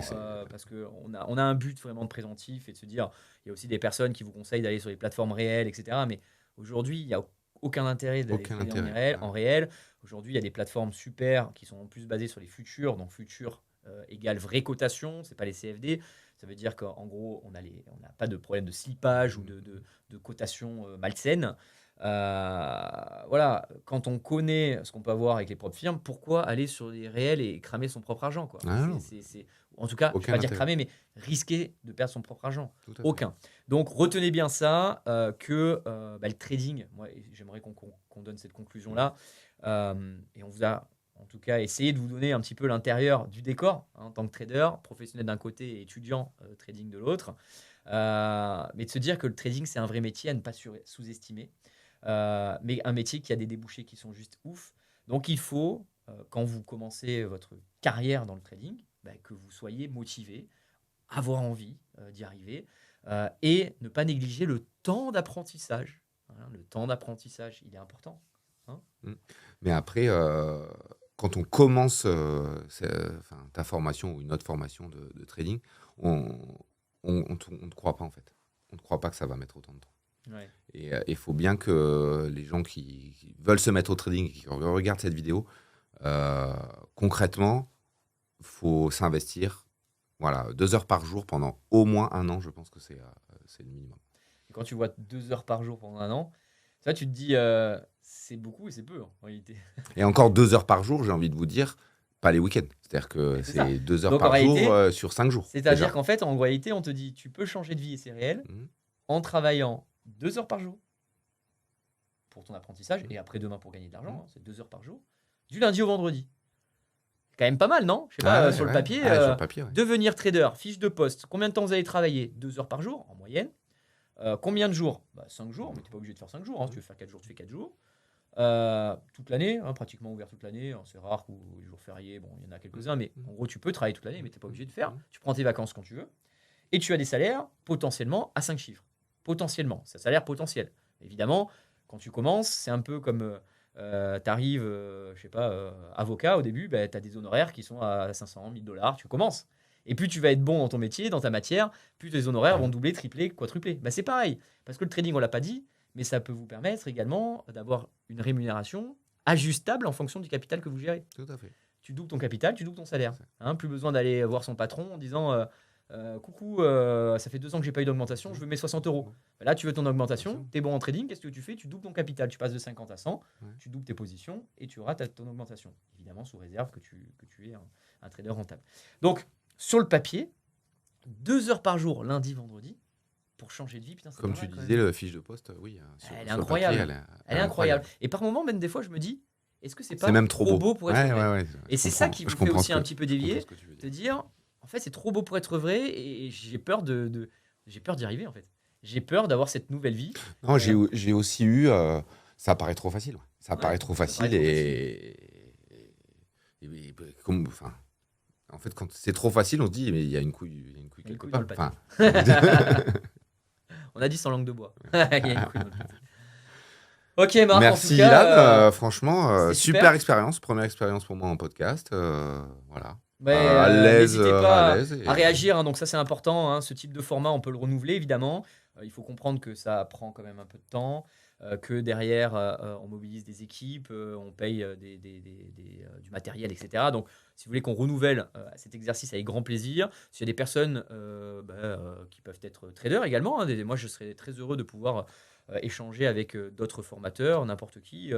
parce qu'on a un but vraiment de préventif et de se dire, il y a aussi des personnes qui vous conseillent d'aller sur les plateformes réelles, etc. Mais aujourd'hui, il n'y a aucun intérêt d'aller Aucun trader intérêt. en réel. Aujourd'hui, il y a des plateformes super qui sont en plus basées sur les futurs, donc futurs égale vraie cotation, c'est pas les CFD. Ça veut dire qu'en gros, on n'a pas de problème de slippage ou de cotation malsaine. Voilà, quand on connaît ce qu'on peut avoir avec les propres firmes, pourquoi aller sur les réels et cramer son propre argent, quoi. Ah non. En tout cas, je ne vais Aucun pas dire intérêt. cramer, mais risquer de perdre son propre argent. Tout à fait. Aucun. Donc retenez bien ça, que le trading, moi j'aimerais qu'on donne cette conclusion-là, et on vous a en tout cas essayé de vous donner un petit peu l'intérieur du décor, hein, en tant que trader, professionnel d'un côté et étudiant trading de l'autre. Mais de se dire que le trading c'est un vrai métier à ne pas sous-estimer, mais un métier qui a des débouchés qui sont juste ouf. Donc il faut, quand vous commencez votre carrière dans le trading, que vous soyez motivé, avoir envie d'y arriver, et ne pas négliger le temps d'apprentissage. Hein, le temps d'apprentissage, il est important. Mais après, quand on commence ta formation ou une autre formation de trading, on ne te croit pas en fait. On ne croit pas que ça va mettre autant de temps. Ouais. Et il faut bien que les gens qui veulent se mettre au trading et qui regardent cette vidéo, concrètement, il faut s'investir 2 heures par jour pendant au moins 1 an. Je pense que c'est le minimum. Et quand tu vois 2 heures par jour pendant 1 an, ça tu te dis c'est beaucoup et c'est peu en réalité. Et encore 2 heures par jour, j'ai envie de vous dire, pas les week-ends. C'est-à-dire que C'est ça. c'est 2 heures Donc, par en jour réalité, sur 5 jours. C'est-à-dire déjà. qu'en fait, en réalité, on te dit tu peux changer de vie et c'est réel Mhm. en travaillant 2 heures par jour pour ton apprentissage, et après demain pour gagner de l'argent, hein, c'est 2 heures par jour, du lundi au vendredi. C'est quand même pas mal, non? Je sais pas, Ah ouais, sur le ouais. papier, Ah, sur le papier, ouais. devenir trader, fiche de poste, combien de temps vous allez travailler? 2 heures par jour en moyenne. Combien de jours? 5 jours, mais tu n'es pas obligé de faire 5 jours. Hein. Si tu veux faire 4 jours, tu fais 4 jours. Toute l'année, hein, pratiquement ouvert toute l'année. C'est rare que les jours fériés, bon, il y en a quelques-uns, mais en gros, tu peux travailler toute l'année, mais tu n'es pas obligé de faire. Tu prends tes vacances quand tu veux. Et tu as des salaires potentiellement à 5 chiffres. Potentiellement, c'est un salaire potentiel. Évidemment, quand tu commences, c'est un peu comme tu arrives, je sais pas, avocat au début, tu as des honoraires qui sont à 500, 1000 $. Tu commences. Et plus tu vas être bon dans ton métier, dans ta matière, plus tes honoraires vont doubler, tripler, quadrupler. C'est pareil. Parce que le trading, on l'a pas dit, mais ça peut vous permettre également d'avoir une rémunération ajustable en fonction du capital que vous gérez. Tout à fait. Tu doubles ton capital, tu doubles ton salaire. Hein, plus besoin d'aller voir son patron en disant coucou, ça fait 2 ans que j'ai pas eu d'augmentation, je veux mes 60 €. Là, tu veux ton augmentation, tu es bon en trading, qu'est-ce que tu fais? Tu doubles ton capital, tu passes de 50 à 100, tu doubles tes positions et tu auras ton augmentation. Évidemment, sous réserve que tu es un trader rentable. Donc, sur le papier, 2 heures par jour, lundi, vendredi, pour changer de vie. Putain, Comme pas tu mal, quand disais, même. le fiche de poste, oui. Elle est sur le incroyable. papier, Elle est incroyable. Et par moments, même des fois, je me dis, est-ce que c'est pas C'est même trop beau. pour être vrai? Ouais, Et c'est ça qui me fait aussi un petit peu dévier, ce que tu veux te dire. dire, en fait, c'est trop beau pour être vrai, et j'ai peur j'ai peur d'y arriver, en fait. J'ai peur d'avoir cette nouvelle vie. Non, j'ai aussi eu. Ça paraît trop facile. Ouais. Ça paraît trop facile paraît enfin, en fait, quand c'est trop facile, on se dit mais il y a une couille Il y a une quelque couille part. dans le pâté. On a dit sans langue de bois. Il y a une couille dans le pâté. Ok, Marc, Merci, en tout cas, Ilan. Franchement, c'était super super. expérience. Première expérience pour moi en podcast. Voilà. À l'aise, n'hésitez pas à l'aise. à réagir, hein, donc ça c'est important, hein, ce type de format on peut le renouveler évidemment. Il faut comprendre que ça prend quand même un peu de temps, que derrière on mobilise des équipes, on paye du matériel, etc. Donc si vous voulez qu'on renouvelle cet exercice avec grand plaisir, s'il y a des personnes qui peuvent être traders également, hein, moi je serais très heureux de pouvoir échanger avec d'autres formateurs, n'importe qui,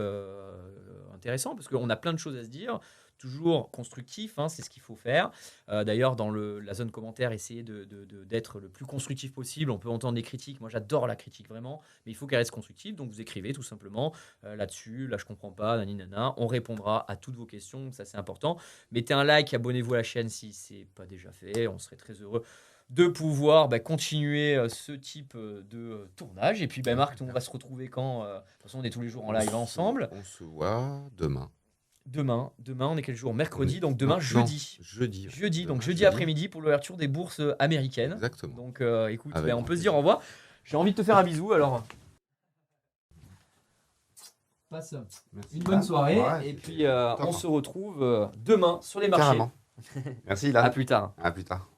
intéressant, parce qu'on a plein de choses à se dire. toujours constructif, hein, c'est ce qu'il faut faire. D'ailleurs, dans la zone commentaire, essayez d'être le plus constructif possible. On peut entendre des critiques. Moi, j'adore la critique, vraiment. Mais il faut qu'elle reste constructive. Donc, vous écrivez tout simplement là-dessus. Là, je comprends pas. Nani, nana. On répondra à toutes vos questions. Ça, c'est important. Mettez un like, abonnez-vous à la chaîne si ce n'est pas déjà fait. On serait très heureux de pouvoir continuer ce type de tournage. Et puis, Marc, on va se retrouver quand de toute façon, on est tous les jours en live ensemble. On se voit demain. Demain, on est quel jour? Mercredi, donc demain, Non, jeudi. Jeudi. Jeudi, donc Demain, jeudi après-midi pour l'ouverture des bourses américaines. Exactement. Donc écoute, Avec on peut se plaisir. dire au revoir. J'ai envie de te faire un bisou, alors. Passe Merci. une bonne soirée. Ouais, et puis top, on hein. se retrouve demain sur les marchés. Carrément. Merci, Ilan. À plus tard. À plus tard.